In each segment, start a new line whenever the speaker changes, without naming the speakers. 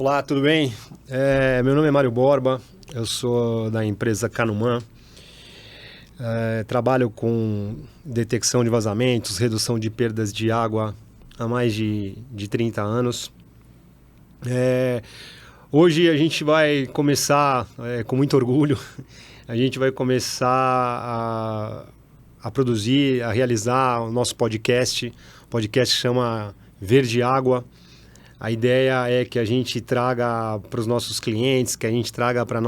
Olá, tudo bem? Meu nome é Mário Borba, eu sou da empresa Canuman. Trabalho com detecção de vazamentos, redução de perdas de água há mais de 30 anos. Hoje a gente vai começar, com muito orgulho, a gente vai começar a produzir, a realizar o nosso podcast. O podcast chama Verde Água. A ideia é que a gente traga para os nossos clientes, que a gente traga para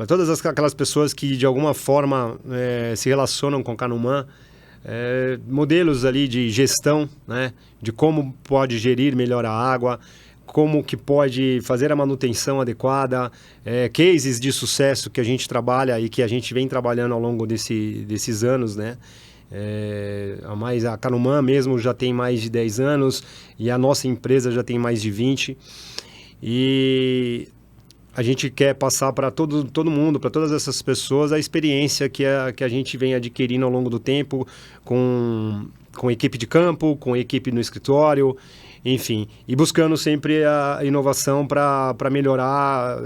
todas aquelas pessoas que de alguma forma se relacionam com o Canuman, modelos ali de gestão, né? De como pode gerir melhor a água, como que pode fazer a manutenção adequada, cases de sucesso que a gente trabalha e que a gente vem trabalhando ao longo desses anos, né? A Canuman mesmo já tem mais de 10 anos e a nossa empresa já tem mais de 20. E a gente quer passar para todo mundo, para todas essas pessoas, a experiência que a gente vem adquirindo ao longo do tempo com equipe de campo, com equipe no escritório, enfim, e buscando sempre a inovação para melhorar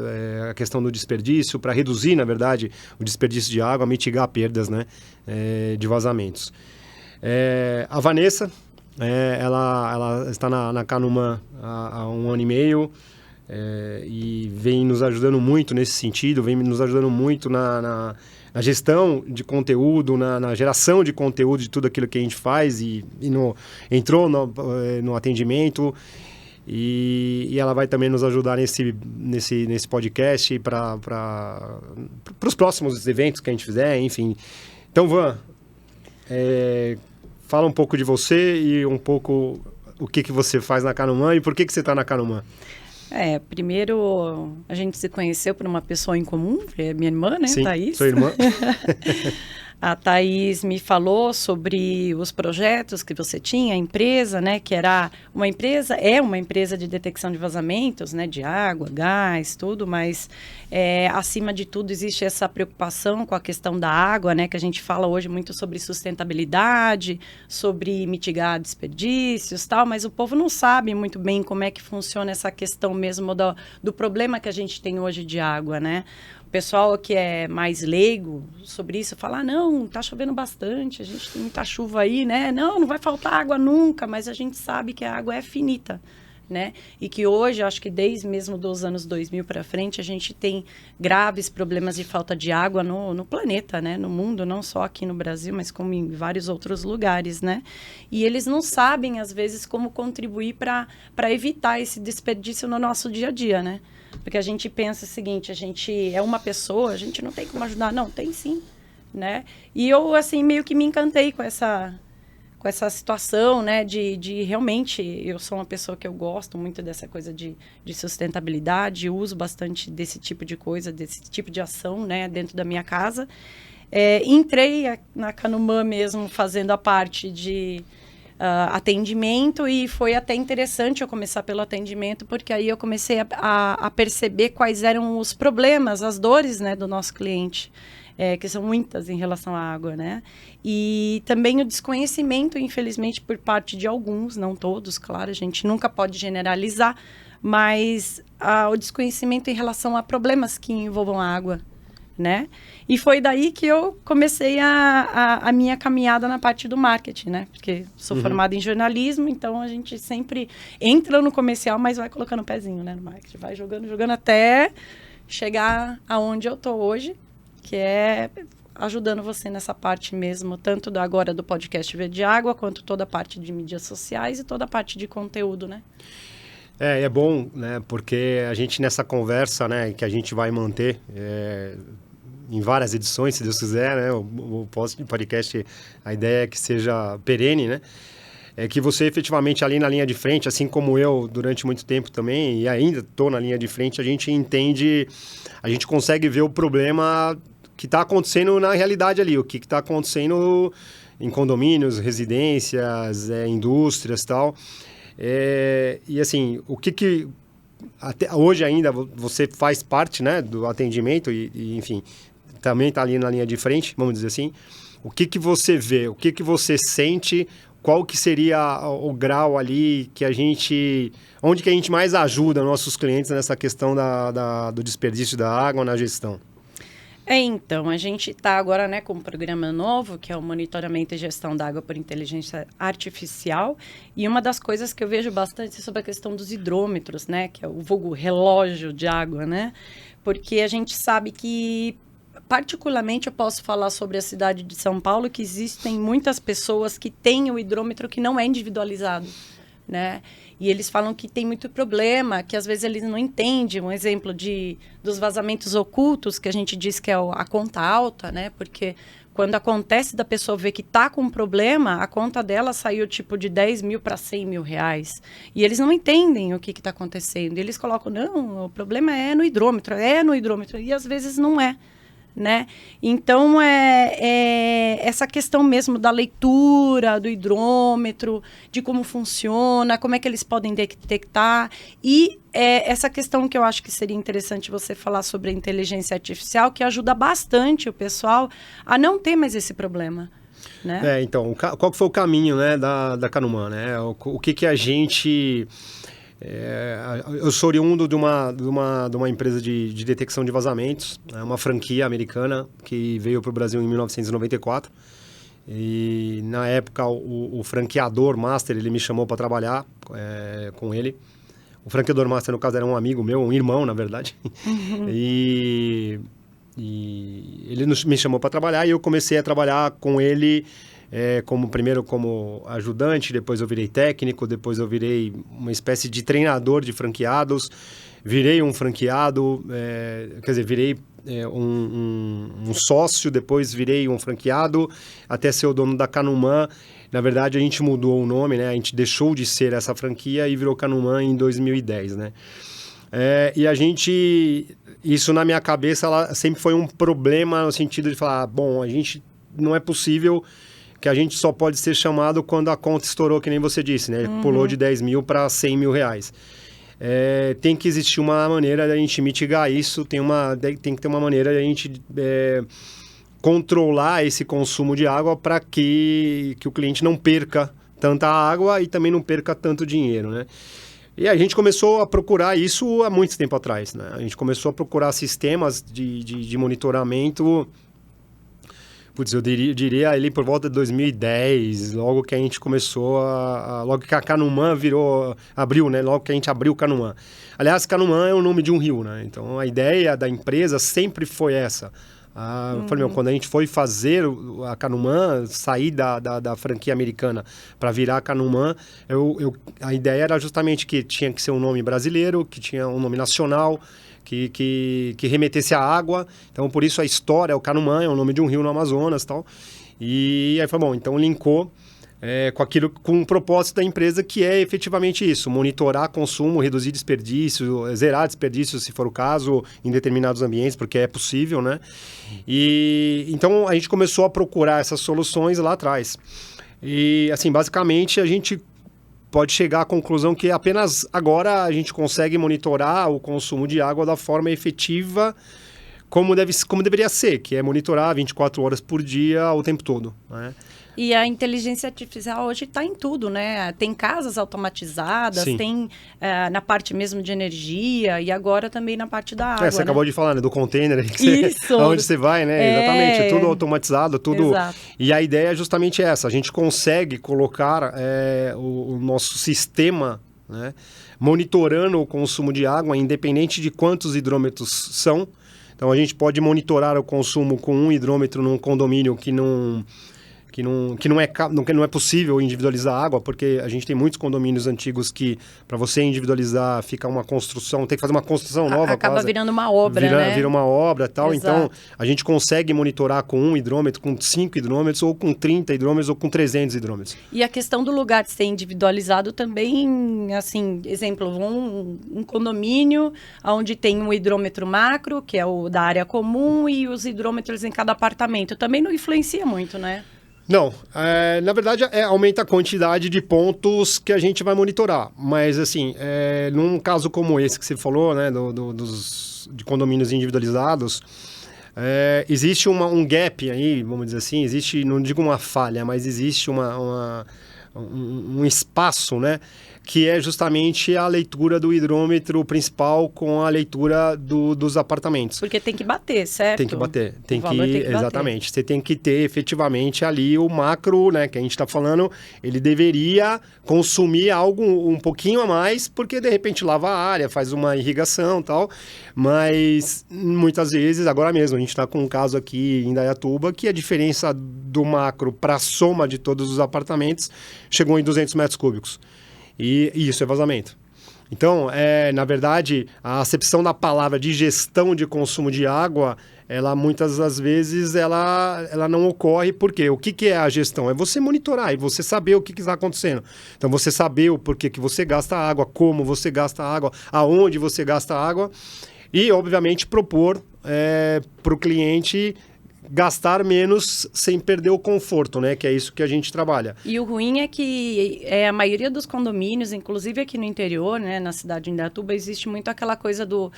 a questão do desperdício, para reduzir, na verdade, o desperdício de água, mitigar perdas, né, de vazamentos. A Vanessa, ela está na Canuman há 1 ano e meio, e vem nos ajudando muito nesse sentido, vem nos ajudando muito na gestão de conteúdo, na geração de conteúdo de tudo aquilo que a gente faz entrou no atendimento e ela vai também nos ajudar nesse podcast para os próximos eventos que a gente fizer, enfim. Então, Van, fala um pouco de você e um pouco o que você faz na Canuman e por que você está na Canuman.
Primeiro a gente se conheceu por uma pessoa em comum, minha irmã, né,
Sim,
Thaís?
Sua irmã.
A Thaís me falou sobre os projetos que você tinha, a empresa, né, que era uma empresa de detecção de vazamentos, né, de água, gás, tudo, mas acima de tudo existe essa preocupação com a questão da água, né, que a gente fala hoje muito sobre sustentabilidade, sobre mitigar desperdícios, tal, mas o povo não sabe muito bem como é que funciona essa questão mesmo do problema que a gente tem hoje de água, né? O pessoal que é mais leigo sobre isso fala, não, tá chovendo bastante, a gente tem muita chuva aí, né? Não vai faltar água nunca, mas a gente sabe que a água é finita, né? E que hoje, acho que desde mesmo dos anos 2000 para frente, a gente tem graves problemas de falta de água no planeta, né? No mundo, não só aqui no Brasil, mas como em vários outros lugares, né? E eles não sabem, às vezes, como contribuir para evitar esse desperdício no nosso dia a dia, né? Porque a gente pensa o seguinte, a gente é uma pessoa, a gente não tem como ajudar. Não, tem sim, né? E eu, assim, meio que me encantei com essa situação, né? De realmente, eu sou uma pessoa que eu gosto muito dessa coisa de sustentabilidade, uso bastante desse tipo de coisa, desse tipo de ação, né? Dentro da minha casa. Entrei na Canuman mesmo, fazendo a parte de atendimento, e foi até interessante eu começar pelo atendimento, porque aí eu comecei a perceber quais eram os problemas, as dores, né, do nosso cliente, que são muitas em relação à água, né? E também o desconhecimento, infelizmente, por parte de alguns, não todos, claro, a gente nunca pode generalizar, mas o desconhecimento em relação a problemas que envolvam a água, né? E foi daí que eu comecei a minha caminhada na parte do marketing, né? Porque sou formada em jornalismo, então a gente sempre entra no comercial, mas vai colocando o pezinho, né, no marketing. Vai jogando até chegar aonde eu tô hoje, que é ajudando você nessa parte mesmo, tanto agora do podcast Verde Água, quanto toda a parte de mídias sociais e toda a parte de conteúdo, né?
É bom, né? Porque a gente nessa conversa, né, que a gente vai manter em várias edições, se Deus quiser, né? O podcast, a ideia é que seja perene, né? É que você efetivamente ali na linha de frente, assim como eu durante muito tempo também, e ainda estou na linha de frente, a gente consegue ver o problema que está acontecendo na realidade ali, o que está acontecendo em condomínios, residências, indústrias e tal. E assim, o que até hoje ainda você faz parte, né, do atendimento e enfim, também está ali na linha de frente, vamos dizer assim. O que você vê? O que você sente? Qual que seria o grau ali que onde que a gente mais ajuda nossos clientes nessa questão do desperdício da água na gestão?
Então, a gente está agora, né, com um programa novo, que é o monitoramento e gestão da água por inteligência artificial. E uma das coisas que eu vejo bastante é sobre a questão dos hidrômetros, né, que é o vulgo relógio de água, né? Porque a gente sabe que, particularmente, eu posso falar sobre a cidade de São Paulo, que existem muitas pessoas que têm o hidrômetro que não é individualizado, né? E eles falam que tem muito problema, que às vezes eles não entendem. Um exemplo dos vazamentos ocultos, que a gente diz que é a conta alta, né? Porque quando acontece da pessoa ver que está com um problema, a conta dela saiu tipo de 10 mil para 100 mil reais. E eles não entendem o que está acontecendo. E eles colocam, não, o problema é no hidrômetro. E às vezes não é. Né? Então, essa questão mesmo da leitura, do hidrômetro, de como funciona, como é que eles podem detectar. E essa questão que eu acho que seria interessante você falar sobre a inteligência artificial, que ajuda bastante o pessoal a não ter mais esse problema. Né?
Então, qual foi o caminho, né, da Canumã? Né? O que a gente... eu sou oriundo de uma empresa de detecção de vazamentos, uma franquia americana que veio para o Brasil em 1994. E na época o franqueador master ele me chamou para trabalhar com ele. O franqueador master, no caso, era um amigo meu, um irmão, na verdade. Uhum. E ele me chamou para trabalhar e eu comecei a trabalhar com ele. Primeiro como ajudante, depois eu virei técnico, depois eu virei uma espécie de treinador de franqueados, virei um franqueado, virei um sócio, depois virei um franqueado, até ser o dono da Canumã. Na verdade, a gente mudou o nome, né? A gente deixou de ser essa franquia e virou Canumã em 2010, né? E a gente... Isso na minha cabeça ela sempre foi um problema no sentido de falar, bom, a gente não é possível... que a gente só pode ser chamado quando a conta estourou, que nem você disse, né? Pulou de 10 mil para 100 mil reais. Tem que existir uma maneira da gente mitigar isso, tem que ter uma maneira da gente controlar esse consumo de água para que o cliente não perca tanta água e também não perca tanto dinheiro, né? E a gente começou a procurar isso há muito tempo atrás, né? A gente começou a procurar sistemas de monitoramento... eu diria ali por volta de 2010, logo que a gente começou logo que a Canumã abriu, né? Logo que a gente abriu Canumã. Aliás, Canumã é o nome de um rio, né? Então, a ideia da empresa sempre foi essa. Falei, quando a gente foi fazer a Canumã, sair da franquia americana para virar a Canumã, a ideia era justamente que tinha que ser um nome brasileiro, que tinha um nome nacional, que remetesse à água. Então, por isso a história, o Canumã é o nome de um rio no Amazonas e tal. E aí foi bom, então linkou com o propósito da empresa, que é efetivamente isso, monitorar consumo, reduzir desperdício, zerar desperdício, se for o caso, em determinados ambientes, porque é possível, né? E então a gente começou a procurar essas soluções lá atrás. E, assim, basicamente a gente pode chegar à conclusão que apenas agora a gente consegue monitorar o consumo de água da forma efetiva como deveria ser, que é monitorar 24 horas por dia o tempo todo, né?
E a inteligência artificial hoje está em tudo, né? Tem casas automatizadas, Sim. Tem na parte mesmo de energia e agora também na parte da água,
Você acabou de falar, né? Do container, onde você vai, né? Exatamente, tudo automatizado, tudo... Exato. E a ideia é justamente essa, a gente consegue colocar o nosso sistema, né, monitorando o consumo de água, independente de quantos hidrômetros são. Então, a gente pode monitorar o consumo com um hidrômetro num condomínio que não é possível individualizar a água, porque a gente tem muitos condomínios antigos que, para você individualizar, fica uma construção, tem que fazer uma construção nova.
Acaba virando uma obra, né?
Vira uma obra e tal.
Exato.
Então, a gente consegue monitorar com 1 hidrômetro, com 5 hidrômetros, ou com 30 hidrômetros, ou com 300 hidrômetros.
E a questão do lugar de ser individualizado também, assim, exemplo, um condomínio onde tem um hidrômetro macro, que é o da área comum, e os hidrômetros em cada apartamento. Também não influencia muito, né?
Não, na verdade aumenta a quantidade de pontos que a gente vai monitorar, mas assim, num caso como esse que você falou, né, de condomínios individualizados, existe um gap aí, vamos dizer assim, existe, não digo uma falha, mas existe um espaço, né? Que é justamente a leitura do hidrômetro principal com a leitura dos apartamentos.
Porque tem que bater, certo?
Tem que bater.
Tem que
exatamente.
bater.
Você tem que ter efetivamente ali o macro, né? Que a gente está falando, ele deveria consumir algo um pouquinho a mais, porque de repente lava a área, faz uma irrigação e tal. Mas muitas vezes, agora mesmo, a gente está com um caso aqui em Indaiatuba que a diferença do macro para a soma de todos os apartamentos chegou em 200 metros cúbicos. E isso é vazamento. Então, na verdade, a acepção da palavra de gestão de consumo de água, ela muitas das vezes ela não ocorre. Por quê? O que é a gestão? É você monitorar e você saber o que está acontecendo. Então, você saber o porquê que você gasta água, como você gasta água, aonde você gasta água e, obviamente, propor para o cliente gastar menos sem perder o conforto, né? Que é isso que a gente trabalha.
E o ruim é que a maioria dos condomínios, inclusive aqui no interior, né, na cidade de Indaiatuba, existe muito aquela coisa do...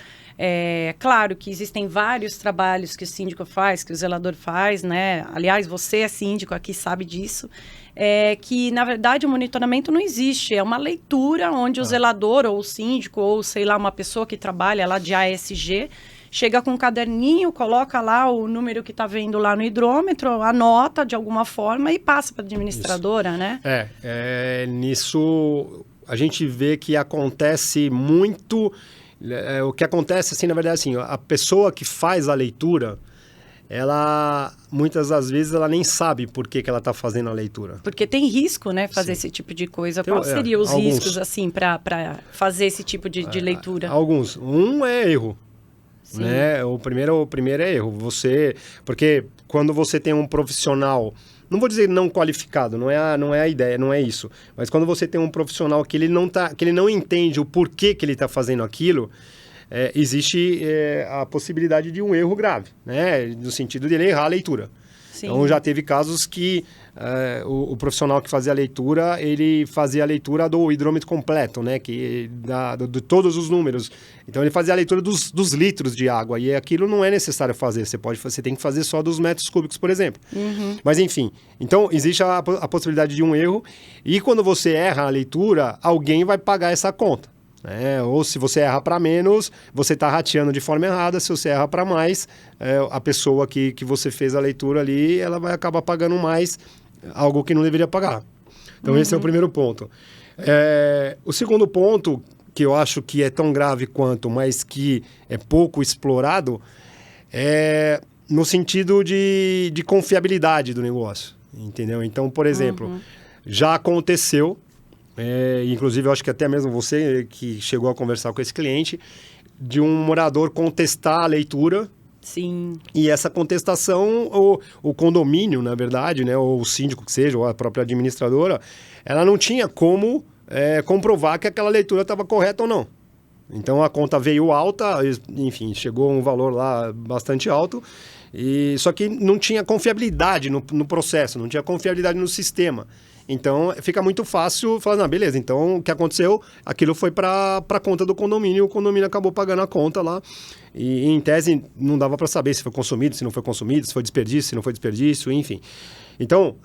claro que existem vários trabalhos que o síndico faz, que o zelador faz, né? Aliás, você é síndico aqui, sabe disso. Que, na verdade, o monitoramento não existe. É uma leitura onde o zelador ou o síndico ou, sei lá, uma pessoa que trabalha lá de ASG... chega com um caderninho, coloca lá o número que está vendo lá no hidrômetro, anota de alguma forma e passa para a administradora, né?
Nisso a gente vê que acontece muito... o que acontece, assim, na verdade, assim, a pessoa que faz a leitura, ela, muitas das vezes, ela nem sabe por que ela está fazendo a leitura.
Porque tem risco, né, fazer esse tipo de coisa. Quais seriam os riscos, assim, para fazer esse tipo de leitura?
Alguns. Um é erro. Né? O primeiro é erro. Porque quando você tem um profissional, não vou dizer não qualificado, não é a ideia, não é isso. Mas quando você tem um profissional que ele não entende o porquê que ele está fazendo aquilo, existe a possibilidade de um erro grave, né? No sentido de ele errar a leitura. Sim. Então já teve casos que o profissional que fazia a leitura, ele fazia a leitura do hidrômetro completo, né? De todos os números. Então ele fazia a leitura dos litros de água e aquilo não é necessário fazer. Você tem que fazer só dos metros cúbicos, por exemplo. Uhum. Mas enfim, então existe a possibilidade de um erro e quando você erra a leitura, alguém vai pagar essa conta. Ou se você erra para menos, você está rateando de forma errada. Se você erra para mais, a pessoa que você fez a leitura ali, ela vai acabar pagando mais, algo que não deveria pagar. Então esse é o primeiro ponto. O segundo ponto, que eu acho que é tão grave quanto, mas que é pouco explorado, é no sentido de confiabilidade do negócio, entendeu? Então, por exemplo, já aconteceu... inclusive, eu acho que até mesmo você que chegou a conversar com esse cliente, de um morador contestar a leitura.
Sim.
E essa contestação, o condomínio, na verdade, né, ou o síndico que seja, ou a própria administradora, ela não tinha como comprovar que aquela leitura estava correta ou não. Então, a conta veio alta, enfim, chegou a um valor lá bastante alto, só que não tinha confiabilidade no processo, não tinha confiabilidade no sistema. Então, fica muito fácil falar, não, beleza, então o que aconteceu, aquilo foi para a conta do condomínio, o condomínio acabou pagando a conta lá, e em tese não dava para saber se foi consumido, se não foi consumido, se foi desperdício, se não foi desperdício, enfim. Então,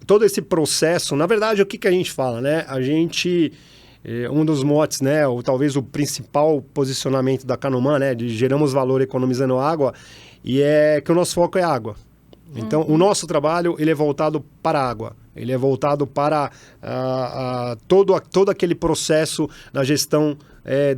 todo esse processo, na verdade, o que a gente fala, né? A gente, um dos motes, né, ou talvez o principal posicionamento da Canomã, né, de geramos valor economizando água, e é que o nosso foco é água. Então, o nosso trabalho, ele é voltado para a água. Ele é voltado para todo aquele processo da gestão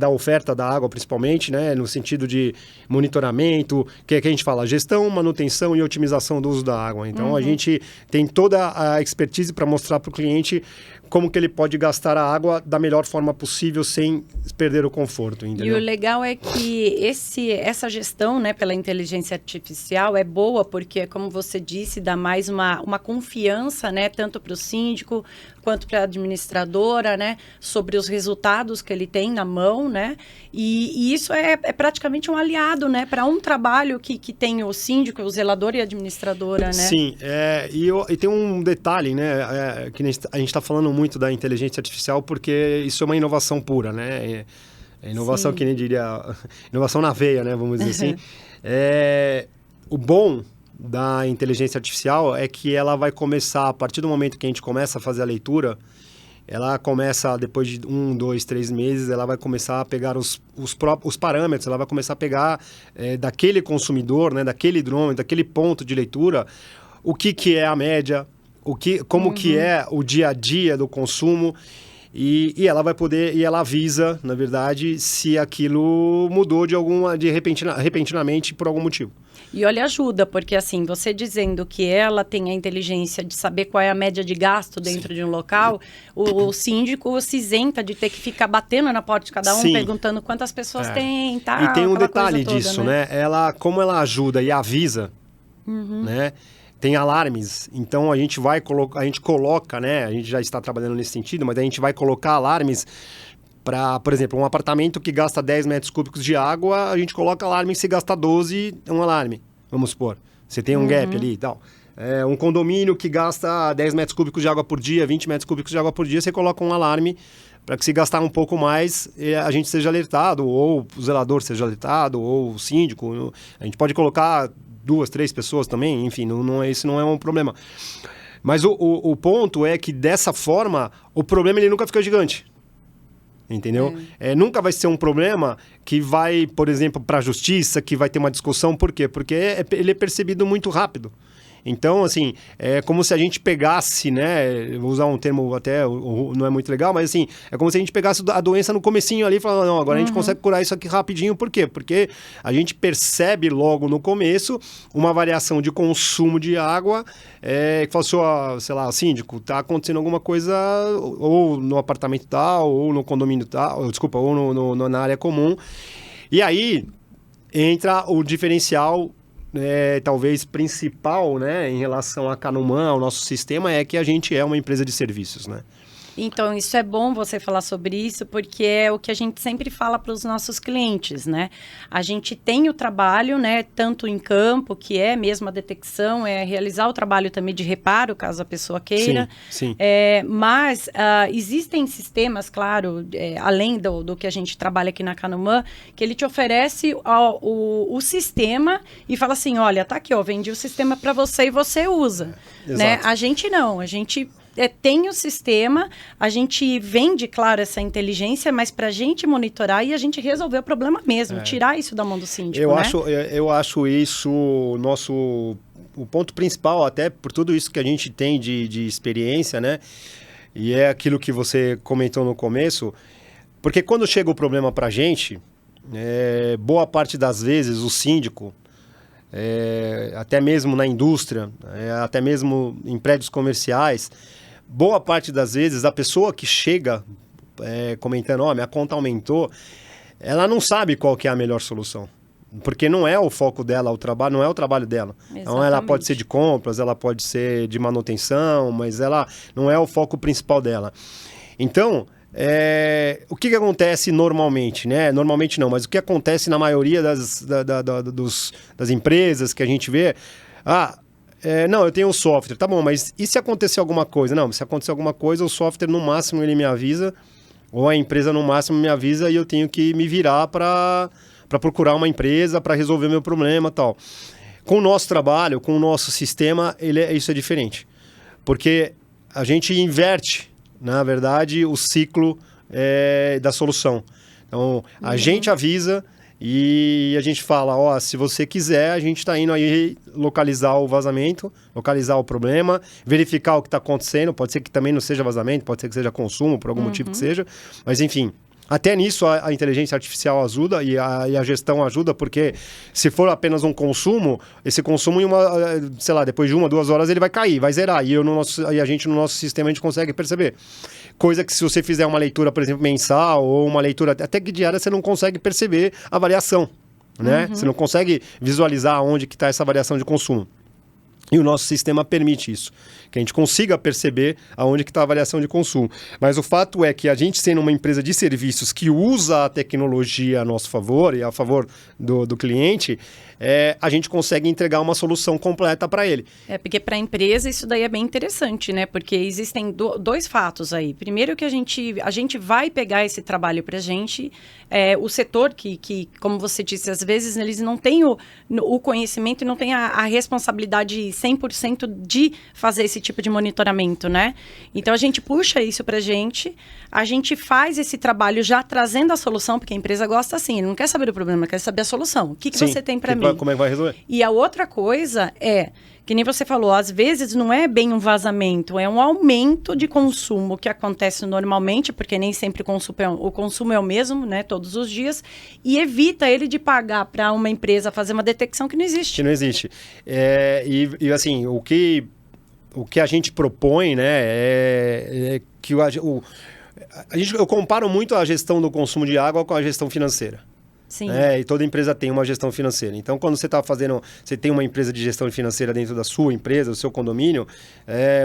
da oferta da água, principalmente, né? No sentido de monitoramento, que a gente fala gestão, manutenção e otimização do uso da água. Então, a gente tem toda a expertise para mostrar para o cliente como que ele pode gastar a água da melhor forma possível sem perder o conforto, entendeu?
E o legal é que essa gestão, né, pela inteligência artificial é boa porque, como você disse, dá mais uma confiança, né, tanto para o síndico quanto para a administradora, né, sobre os resultados que ele tem na mão, né, e isso é praticamente um aliado, né, para um trabalho que tem o síndico, o zelador e a administradora, né?
Sim, e tem um detalhe, né, que a gente está falando muito da inteligência artificial porque isso é uma inovação pura, né, inovação, que nem diria, inovação na veia, né, vamos dizer assim. o bom da inteligência artificial é que ela vai começar, a partir do momento que a gente começa a fazer a leitura, ela começa, depois de 1, 2, 3 meses, ela vai começar a pegar os parâmetros, ela vai começar a pegar daquele consumidor, né, daquele hidrômetro, daquele ponto de leitura, o que é a média, como que é o dia a dia do consumo, e ela vai poder, e ela avisa, na verdade, se aquilo mudou repentinamente por algum motivo.
E olha, ajuda, porque assim, você dizendo que ela tem a inteligência de saber qual é a média de gasto dentro de um local, o síndico se isenta de ter que ficar batendo na porta de cada um, perguntando quantas pessoas tem, tá?
E tem um detalhe disso, toda, né? Como ela ajuda e avisa, né? Tem alarmes, então a gente coloca, né? A gente já está trabalhando nesse sentido, mas a gente vai colocar alarmes para, por exemplo, um apartamento que gasta 10 metros cúbicos de água, a gente coloca alarme, se gasta 12, é um alarme, vamos supor. Você tem um gap ali e tal. Um condomínio que gasta 10 metros cúbicos de água por dia, 20 metros cúbicos de água por dia, você coloca um alarme para que se gastar um pouco mais, a gente seja alertado, ou o zelador seja alertado, ou o síndico. A gente pode colocar 2, 3 pessoas também, enfim, isso não é um problema. Mas o ponto é que, dessa forma, o problema ele nunca fica gigante. Entendeu? Nunca vai ser um problema que vai, por exemplo, para a justiça, que vai ter uma discussão. Por quê? Porque ele é percebido muito rápido. Então, assim, é como se a gente pegasse, né? Vou usar um termo até, não é muito legal, mas assim, é como se a gente pegasse a doença no comecinho ali e falasse, não, agora a gente consegue curar isso aqui rapidinho. Por quê? Porque a gente percebe logo no começo uma variação de consumo de água, que fala assim, sei lá, síndico, tá acontecendo alguma coisa ou no apartamento tal, ou no condomínio tal, desculpa, ou na área comum. E aí entra o diferencial talvez principal, né, em relação à Canuman, ao nosso sistema, é que a gente é uma empresa de serviços, né?
Então, isso é bom você falar sobre isso, porque é o que a gente sempre fala para os nossos clientes, né? A gente tem o trabalho, né, tanto em campo, que é mesmo a detecção, é realizar o trabalho também de reparo, caso a pessoa queira.
Sim.
Mas existem sistemas, claro, além do que a gente trabalha aqui na Canuman, que ele te oferece o sistema e fala assim, olha, tá aqui, ó, vendi o sistema para você e você usa. Né? A gente não, a gente tem o sistema, a gente vende, claro, essa inteligência, mas para a gente monitorar e a gente resolver o problema mesmo, tirar isso da mão do síndico,
eu acho isso o ponto principal, até por tudo isso que a gente tem de experiência, né? E é aquilo que você comentou no começo, porque quando chega o problema para a gente, boa parte das vezes o síndico, até mesmo na indústria, até mesmo em prédios comerciais, boa parte das vezes a pessoa que chega comentando, minha conta aumentou, ela não sabe qual que é a melhor solução. Porque não é o foco dela, o trabalho não é o trabalho dela. Exatamente. Então ela pode ser de compras, ela pode ser de manutenção, mas ela não é o foco principal dela. Então, o que acontece normalmente, né? Normalmente não, mas o que acontece na maioria das empresas que a gente vê, não, eu tenho um software, tá bom, mas e se acontecer alguma coisa? Não, se acontecer alguma coisa, o software no máximo ele me avisa, ou a empresa no máximo me avisa e eu tenho que me virar para procurar uma empresa para resolver meu problema e tal. Com o nosso trabalho, com o nosso sistema, isso é diferente. Porque a gente inverte, na verdade, o ciclo da solução. Então, a gente avisa e a gente fala, se você quiser, a gente está indo aí localizar o vazamento, localizar o problema, verificar o que está acontecendo. Pode ser que também não seja vazamento, pode ser que seja consumo, por algum motivo que seja. Mas, enfim, até nisso a inteligência artificial ajuda e a gestão ajuda, porque se for apenas um consumo, esse consumo depois de 1, 2 horas ele vai cair, vai zerar. E a gente no nosso sistema a gente consegue perceber. Coisa que se você fizer uma leitura, por exemplo, mensal ou uma leitura até que diária, você não consegue perceber a variação, né? Você não consegue visualizar onde que está essa variação de consumo. E o nosso sistema permite isso, que a gente consiga perceber aonde que está a variação de consumo. Mas o fato é que a gente sendo uma empresa de serviços que usa a tecnologia a nosso favor e a favor do cliente, a gente consegue entregar uma solução completa para ele.
Porque para a empresa isso daí é bem interessante, né? Porque existem dois fatos aí. Primeiro que a gente vai pegar esse trabalho para a gente, o setor que, como você disse, às vezes eles não têm o conhecimento e não têm a responsabilidade 100% de fazer esse tipo de monitoramento, né? Então a gente puxa isso para a gente faz esse trabalho já trazendo a solução, porque a empresa gosta assim, ele não quer saber do problema, quer saber a solução. O que você tem para mim?
Como é que vai resolver?
E a outra coisa que nem você falou, às vezes não é bem um vazamento, é um aumento de consumo que acontece normalmente, porque nem sempre o consumo é o mesmo, né, todos os dias, e evita ele de pagar para uma empresa fazer uma detecção que não existe.
Que não existe. E assim, o que a gente propõe, né, é que eu comparo muito a gestão do consumo de água com a gestão financeira.
Sim.
E toda empresa tem uma gestão financeira. Então, quando você tem uma empresa de gestão financeira dentro da sua empresa, do seu condomínio,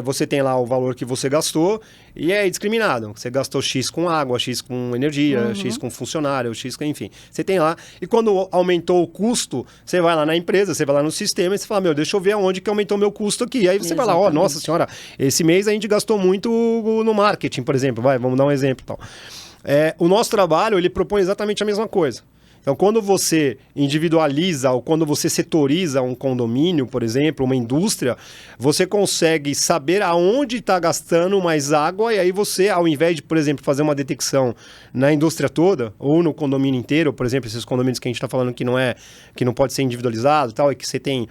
você tem lá o valor que você gastou e é discriminado. Você gastou X com água, X com energia, X com funcionário, X com, enfim. Você tem lá. E quando aumentou o custo, você vai lá na empresa, você vai lá no sistema e você fala, deixa eu ver aonde que aumentou meu custo aqui. E aí você vai lá, nossa senhora, esse mês a gente gastou muito no marketing, por exemplo. Vamos dar um exemplo. Então. O nosso trabalho, ele propõe exatamente a mesma coisa. Então, quando você individualiza ou quando você setoriza um condomínio, por exemplo, uma indústria, você consegue saber aonde está gastando mais água e aí você, ao invés de, por exemplo, fazer uma detecção na indústria toda ou no condomínio inteiro, por exemplo, esses condomínios que a gente está falando que não pode ser individualizado e tal, e que você tem,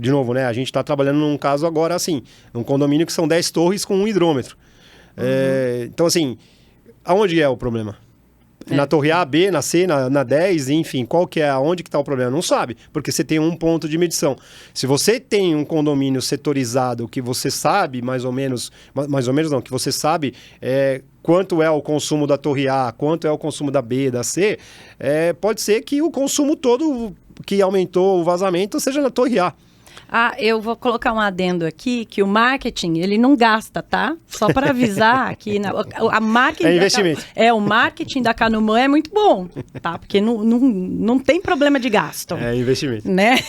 de novo, né, a gente está trabalhando num caso agora assim, num condomínio que são 10 torres com um hidrômetro. Então, assim, aonde é o problema? Na torre A, B, na C, na 10, enfim, aonde que está o problema? Não sabe, porque você tem um ponto de medição. Se você tem um condomínio setorizado que você sabe, mais ou menos não, que você sabe quanto é o consumo da torre A, quanto é o consumo da B, da C, pode ser que o consumo todo que aumentou o vazamento seja na torre A.
Eu vou colocar um adendo aqui, que o marketing, ele não gasta, tá? Só para avisar que a marketing...
investimento.
O marketing da Canuman é muito bom, tá? Porque não tem problema de gasto.
É investimento.
Né?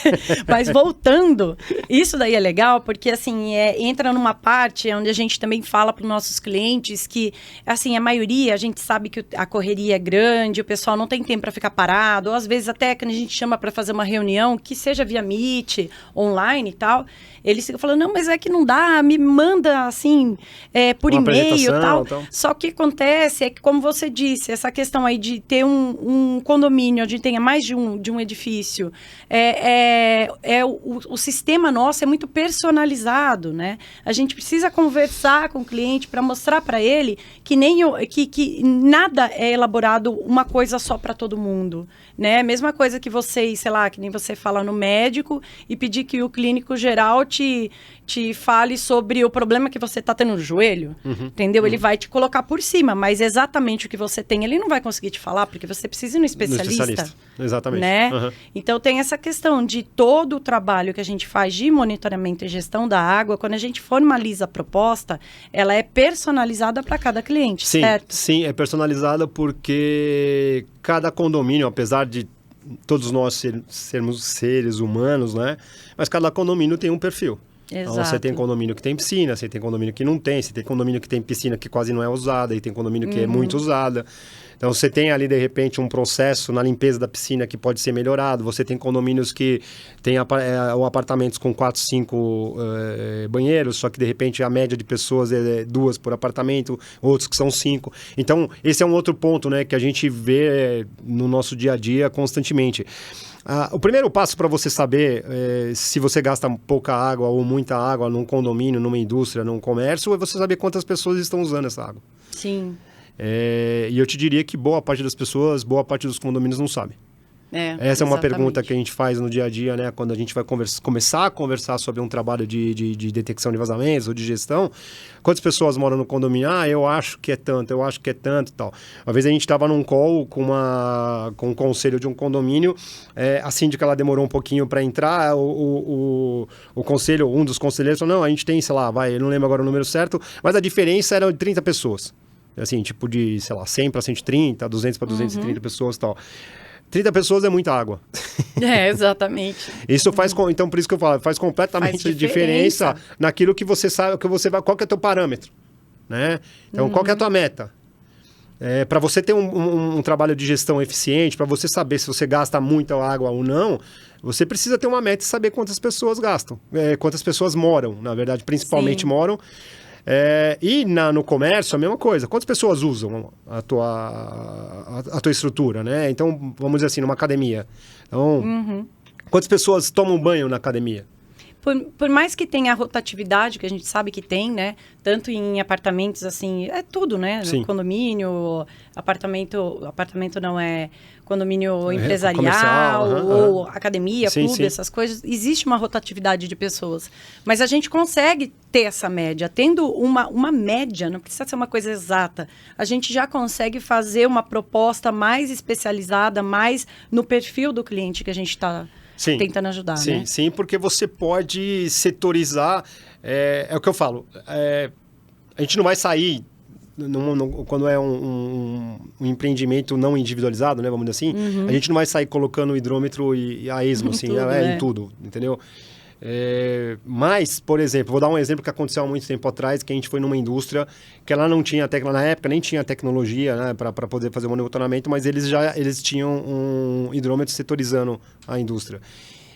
Mas voltando, isso daí é legal, porque assim, entra numa parte onde a gente também fala para os nossos clientes que, assim, a maioria, a gente sabe que a correria é grande, o pessoal não tem tempo para ficar parado, ou às vezes até quando a gente chama para fazer uma reunião, que seja via Meet, online e tal, eles ficam falando, não, mas é que não dá, me manda assim, por e-mail e tal. Só que acontece é que, como você disse, essa questão aí de ter um condomínio onde tenha mais de um edifício, o sistema nosso é muito personalizado, né? A gente precisa conversar com o cliente para mostrar para ele que que nada é elaborado uma coisa só para todo mundo, né? Mesma coisa que vocês, sei lá, que nem você fala no médico e pedir que o clínico geral te fale sobre o problema que você está tendo no joelho, entendeu? Ele vai te colocar por cima, mas exatamente o que você tem, ele não vai conseguir te falar, porque você precisa ir no especialista.
Exatamente.
Né? Então, tem essa questão de todo o trabalho que a gente faz de monitoramento e gestão da água, quando a gente formaliza a proposta, ela é personalizada para cada cliente, certo?
Sim, é personalizada porque cada condomínio, apesar de todos nós sermos seres humanos, né? Mas cada condomínio tem um perfil.
Exato.
Então, você tem condomínio que tem piscina, você tem condomínio que não tem, você tem condomínio que tem piscina que quase não é usada, e tem condomínio que é muito usada. Então, você tem ali, de repente, um processo na limpeza da piscina que pode ser melhorado. Você tem condomínios que tem apartamentos com 4, 5 banheiros, só que, de repente, a média de pessoas é 2 por apartamento, outros que são 5. Então, esse é um outro ponto, né, que a gente vê no nosso dia a dia constantemente. O primeiro passo para você saber se você gasta pouca água ou muita água num condomínio, numa indústria, num comércio, é você saber quantas pessoas estão usando essa água.
Sim.
E eu te diria que boa parte das pessoas, boa parte dos condomínios não sabe. Essa é uma pergunta
exatamente.
que a gente faz no dia a dia, né? Quando a gente vai começar a conversar sobre um trabalho de detecção de vazamentos ou de gestão. Quantas pessoas moram no condomínio? Eu acho que é tanto, eu acho que é tanto e tal. Uma vez a gente estava num call com um conselho de um condomínio, a síndica ela demorou um pouquinho para entrar, o conselho, um dos conselheiros falou, não, a gente tem, sei lá, eu não lembro agora o número certo, mas a diferença era de 30 pessoas. Assim, tipo de, sei lá, 100 para 130, 200 para 230 pessoas e tal. 30 pessoas é muita água.
Exatamente.
Isso faz, então por isso que eu falo, faz completamente
Faz
diferença naquilo que você sabe, que você vai, qual que é o teu parâmetro, né? Então, qual que é a tua meta? Para você ter um trabalho de gestão eficiente, para você saber se você gasta muita água ou não, você precisa ter uma meta e saber quantas pessoas gastam, quantas pessoas moram, na verdade, principalmente
Sim.
moram. E no comércio, a mesma coisa. Quantas pessoas usam a tua estrutura, né? Então, vamos dizer assim, numa academia. Então, quantas pessoas tomam banho na academia?
Por mais que tenha a rotatividade, que a gente sabe que tem, né? Tanto em apartamentos, assim, é tudo, né?
Sim.
Condomínio, apartamento não é condomínio empresarial,
comercial,
ou academia,
sim,
clube,
sim.
essas coisas. Existe uma rotatividade de pessoas. Mas a gente consegue ter essa média. Tendo uma média, não precisa ser uma coisa exata. A gente já consegue fazer uma proposta mais especializada, mais no perfil do cliente que a gente está tentando ajudar,
sim,
né?
Sim, porque você pode setorizar, é o que eu falo, a gente não vai sair, quando é um empreendimento não individualizado, né, vamos dizer assim, a gente não vai sair colocando o hidrômetro e a esmo, assim,
tudo,
em tudo, entendeu? Mas, por exemplo, vou dar um exemplo que aconteceu há muito tempo atrás, que a gente foi numa indústria que ela não tinha, na época nem tinha tecnologia, né, para poder fazer o monitoramento, mas eles tinham um hidrômetro setorizando a indústria.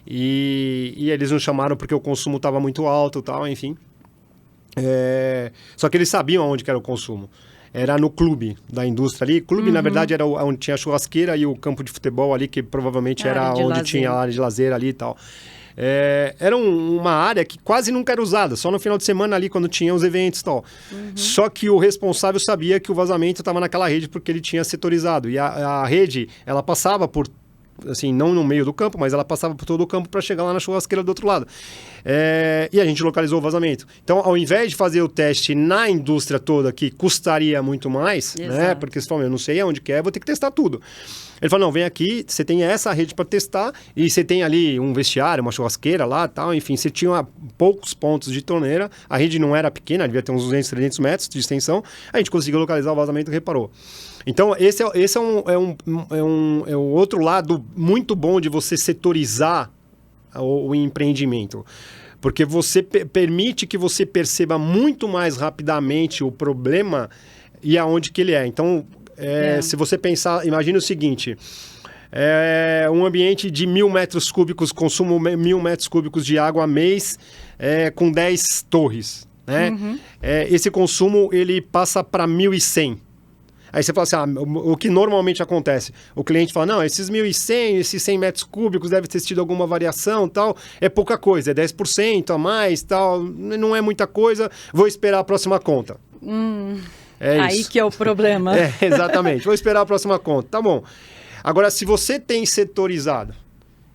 E eles nos chamaram porque o consumo estava muito alto e tal, enfim. Só que eles sabiam onde que era o consumo. Era no clube da indústria ali. Clube, na verdade, era onde tinha a churrasqueira e o campo de futebol ali, que provavelmente era onde tinha a área de lazer ali e tal. Era uma área que quase nunca era usada, só no final de semana ali, quando tinha os eventos e tal. Só que o responsável sabia que o vazamento estava naquela rede porque ele tinha setorizado. E a rede, ela passava por, assim, não no meio do campo, mas ela passava por todo o campo para chegar lá na churrasqueira do outro lado. E a gente localizou o vazamento. Então, ao invés de fazer o teste na indústria toda, que custaria muito mais, né? Porque você fala, eu não sei aonde que vou ter que testar tudo. Ele falou, não, vem aqui, você tem essa rede para testar e você tem ali um vestiário, uma churrasqueira lá, tal, enfim, você tinha poucos pontos de torneira, a rede não era pequena, devia ter uns 200, 300 metros de extensão, a gente conseguiu localizar o vazamento e reparou. Então, esse é um outro lado muito bom de você setorizar o empreendimento. Porque você permite que você perceba muito mais rapidamente o problema e aonde que ele é. Então, se você pensar, imagine o seguinte, um ambiente de 1.000 metros cúbicos, consumo 1.000 metros cúbicos de água mês, com 10 torres, né? Esse consumo, ele passa para 1.100. Aí você fala assim, o que normalmente acontece? O cliente fala, não, esses 1.100, esses 100 metros cúbicos deve ter tido alguma variação, tal, é pouca coisa, é 10% a mais, tal, não é muita coisa, vou esperar a próxima conta.
Aí que é o problema.
Exatamente, vou esperar a próxima conta, tá bom. Agora, se você tem setorizado,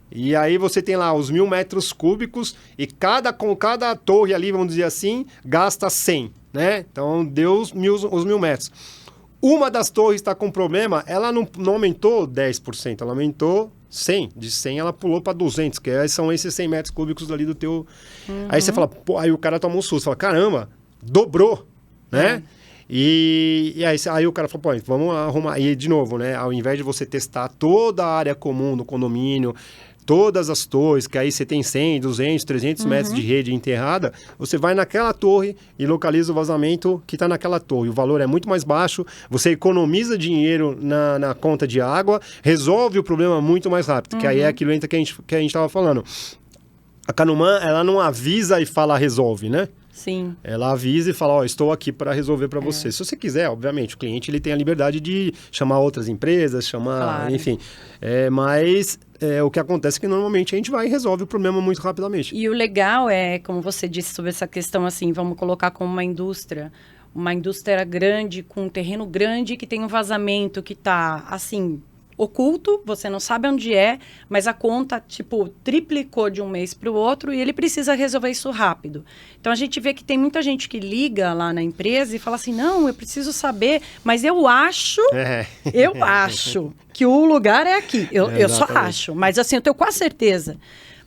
e aí você tem lá os 1.000 metros cúbicos, e cada torre ali, vamos dizer assim, gasta 100, né? Então, deu os 1.000 metros. Uma das torres está com problema, ela não aumentou 10%, ela aumentou 100. De 100 ela pulou para 200, que são esses 100 metros cúbicos ali do teu... Aí você fala, pô, aí o cara toma um susto, fala, caramba, dobrou, né? E aí o cara falou, pô, vamos arrumar. E de novo, né? Ao invés de você testar toda a área comum do condomínio, todas as torres, que aí você tem 100, 200, 300 metros de rede enterrada, você vai naquela torre e localiza o vazamento que está naquela torre. O valor é muito mais baixo, você economiza dinheiro na conta de água, resolve o problema muito mais rápido, que aí é aquilo que a gente estava falando. A Canuman, ela não avisa e fala resolve, né?
Sim.
Ela avisa e fala, estou aqui para resolver para você. Se você quiser, obviamente, o cliente ele tem a liberdade de chamar outras empresas, enfim. Mas o que acontece é que normalmente a gente vai e resolve o problema muito rapidamente.
E o legal é, como você disse sobre essa questão, assim, vamos colocar como uma indústria grande, com um terreno grande, que tem um vazamento que está, assim, oculto, você não sabe onde é, mas a conta, tipo, triplicou de um mês para o outro e ele precisa resolver isso rápido. Então, a gente vê que tem muita gente que liga lá na empresa e fala assim, não, eu preciso saber, mas eu acho que o lugar é aqui. Eu só acho, mas assim, eu tenho quase certeza.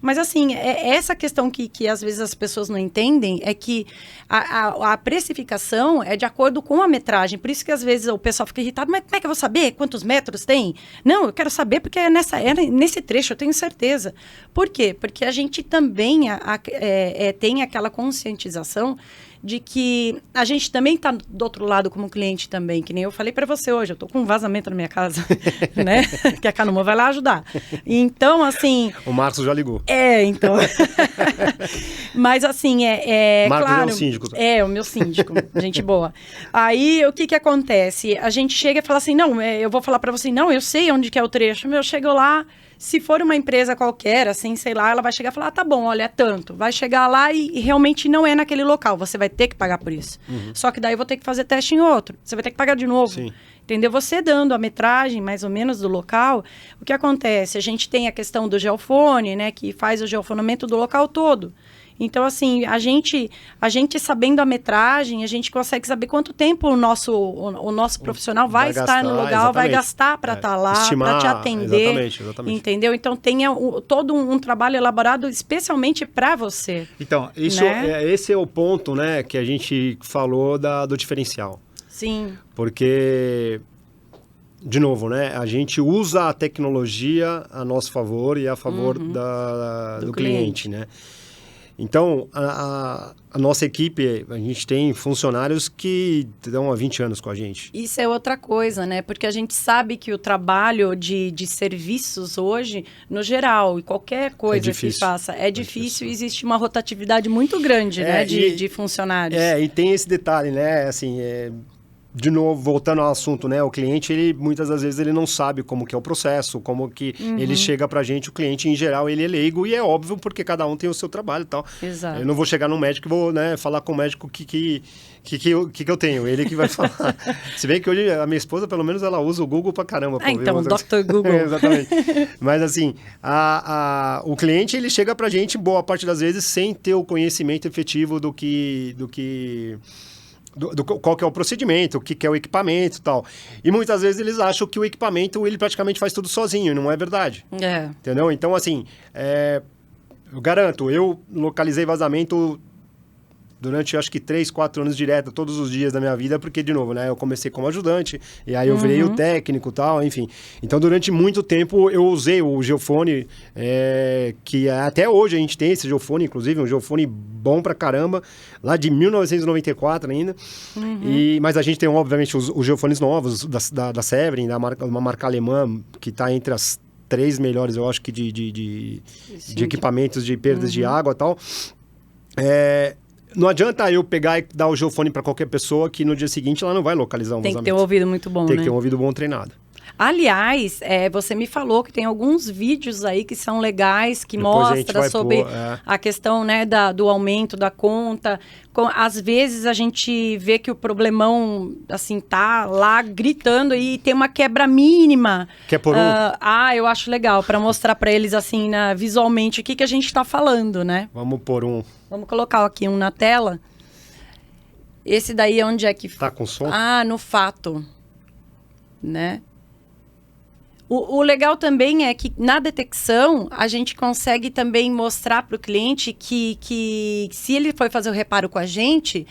Mas, assim, essa questão que às vezes as pessoas não entendem é que a precificação é de acordo com a metragem. Por isso que, às vezes, o pessoal fica irritado. Mas como é que eu vou saber quantos metros tem? Não, eu quero saber porque é nesse trecho, eu tenho certeza. Por quê? Porque a gente também tem aquela conscientização de que a gente também está do outro lado como cliente também, que nem eu falei para você hoje, eu estou com um vazamento na minha casa, né? Que a Canuma vai lá ajudar. Então, assim...
O Marcos já ligou.
Então... Mas, assim,
Marcos
claro...
é o síndico.
O meu síndico, gente boa. Aí, o que acontece? A gente chega e fala assim, não, eu vou falar para você, não, eu sei onde que é o trecho, eu chego lá... Se for uma empresa qualquer, assim, sei lá, ela vai chegar e falar, tá bom, olha, é tanto. Vai chegar lá e realmente não é naquele local. Você vai ter que pagar por isso. Só que daí eu vou ter que fazer teste em outro. Você vai ter que pagar de novo.
Sim.
Entendeu? Você dando a metragem, mais ou menos, do local, o que acontece? A gente tem a questão do geofone, né? Que faz o geofonamento do local todo. Então, assim, a gente sabendo a metragem, a gente consegue saber quanto tempo o nosso profissional vai estar
gastar,
no lugar,
exatamente.
vai gastar para estar lá, para te atender.
Exatamente.
Entendeu? Então, tem todo um trabalho elaborado especialmente para você.
Então, esse é o ponto, né, que a gente falou do diferencial.
Sim.
Porque... De novo, né? A gente usa a tecnologia a nosso favor e a favor do cliente, né? Então, a nossa equipe, a gente tem funcionários que estão há 20 anos com a gente.
Isso é outra coisa, né? Porque a gente sabe que o trabalho de serviços hoje, no geral, e qualquer coisa que faça, é difícil e existe uma rotatividade muito grande, né? De funcionários.
E tem esse detalhe, né? Assim, de novo, voltando ao assunto, né? O cliente, ele muitas das vezes, ele não sabe como que é o processo, como que ele chega pra gente. O cliente, em geral, ele é leigo e é óbvio porque cada um tem o seu trabalho e tal.
Exato.
Eu não vou chegar no médico e vou, né, falar com o médico o que eu tenho. Ele que vai falar. Se bem que hoje a minha esposa, pelo menos, ela usa o Google pra caramba.
Então, Dr. Google.
Exatamente. Mas, assim, o cliente, ele chega pra gente, boa parte das vezes, sem ter o conhecimento efetivo do qual que é o procedimento, o que é o equipamento e tal. E muitas vezes eles acham que o equipamento, ele praticamente faz tudo sozinho, e não é verdade. Entendeu? Então, assim, eu garanto, eu localizei vazamento durante, acho que 3, 4 anos direto, todos os dias da minha vida, porque, de novo, né, eu comecei como ajudante, e aí eu virei o técnico e tal, enfim. Então, durante muito tempo, eu usei o geofone, que até hoje a gente tem esse geofone, inclusive, um geofone bom pra caramba, lá de 1994 ainda. Mas a gente tem, obviamente, os geofones novos da Severin, uma marca alemã, que está entre as 3 melhores, eu acho que, de equipamentos de perdas de água e tal. Não adianta eu pegar e dar o geofone para qualquer pessoa que no dia seguinte ela não vai localizar um vazamento.
Tem que ter um ouvido muito bom,
Tem que ter um ouvido bom treinado.
Aliás, você me falou que tem alguns vídeos aí que são legais, que mostram sobre a questão, né, do aumento da conta. Às vezes a gente vê que o problemão, assim, tá lá gritando e tem uma quebra mínima.
Quer por um?
Eu acho legal, para mostrar para eles, assim, visualmente, o que a gente está falando, né?
Vamos por um.
Vamos colocar aqui um na tela. Esse daí, onde é que...
Tá com som?
No fato, né? O legal também é que na detecção a gente consegue também mostrar para o cliente que se ele for fazer o reparo com a gente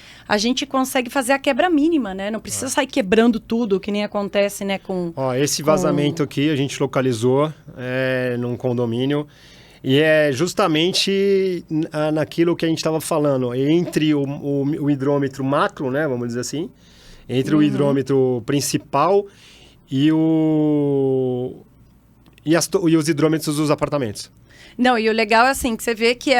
consegue fazer a quebra mínima, né? Não precisa sair quebrando tudo, que nem acontece, né?
Esse vazamento aqui a gente localizou num condomínio e é justamente naquilo que a gente estava falando, entre o hidrômetro macro, né? Vamos dizer assim, entre o hidrômetro principal e os hidrômetros dos apartamentos.
Não, e o legal é assim, que você vê que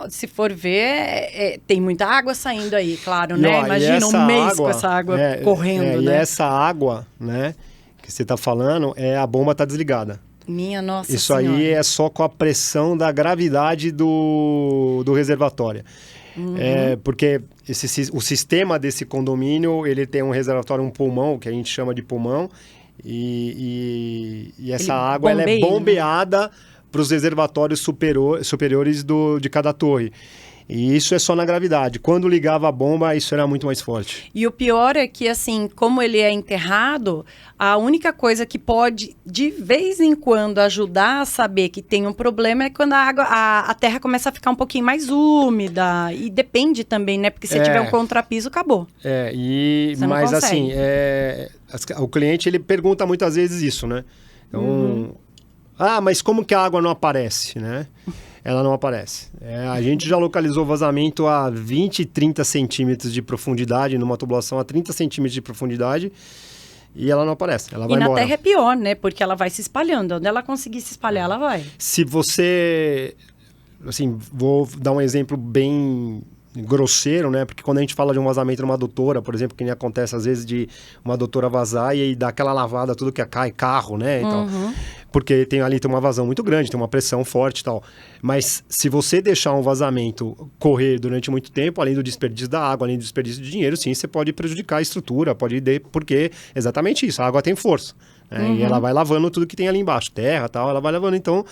se for ver, tem muita água saindo aí, claro, né? Imagina um mês com essa água correndo, né?
E essa água, né, que você está falando, a bomba está desligada.
Minha nossa
Isso
senhora.
aí é só com a pressão da gravidade do reservatório. Porque o sistema desse condomínio, ele tem um reservatório, um pulmão, que a gente chama de pulmão, e essa água ela é bombeada para os reservatórios superiores de cada torre. E isso é só na gravidade. Quando ligava a bomba, isso era muito mais forte.
E o pior é que, assim, como ele é enterrado, a única coisa que pode, de vez em quando, ajudar a saber que tem um problema é quando a terra começa a ficar um pouquinho mais úmida. E depende também, né? Porque se tiver um contrapiso, acabou.
Mas assim, o cliente ele pergunta muitas vezes isso, né? Então, mas como que a água não aparece, né? Ela não aparece. A gente já localizou vazamento a 20, 30 centímetros de profundidade, numa tubulação a 30 centímetros de profundidade, e ela não aparece, ela vai embora.
E na terra é pior, né? Porque ela vai se espalhando. Onde ela conseguir se espalhar, ela vai.
Se você... Assim, vou dar um exemplo bem grosseiro, né? Porque quando a gente fala de um vazamento numa adutora, por exemplo, que nem acontece às vezes de uma adutora vazar e aí dá aquela lavada, tudo que cai, carro, né? Então, porque tem uma vazão muito grande, tem uma pressão forte e tal. Mas se você deixar um vazamento correr durante muito tempo, além do desperdício da água, além do desperdício de dinheiro, sim, você pode prejudicar a estrutura, porque exatamente isso, a água tem força. E ela vai lavando tudo que tem ali embaixo, terra e tal, ela vai lavando. Então,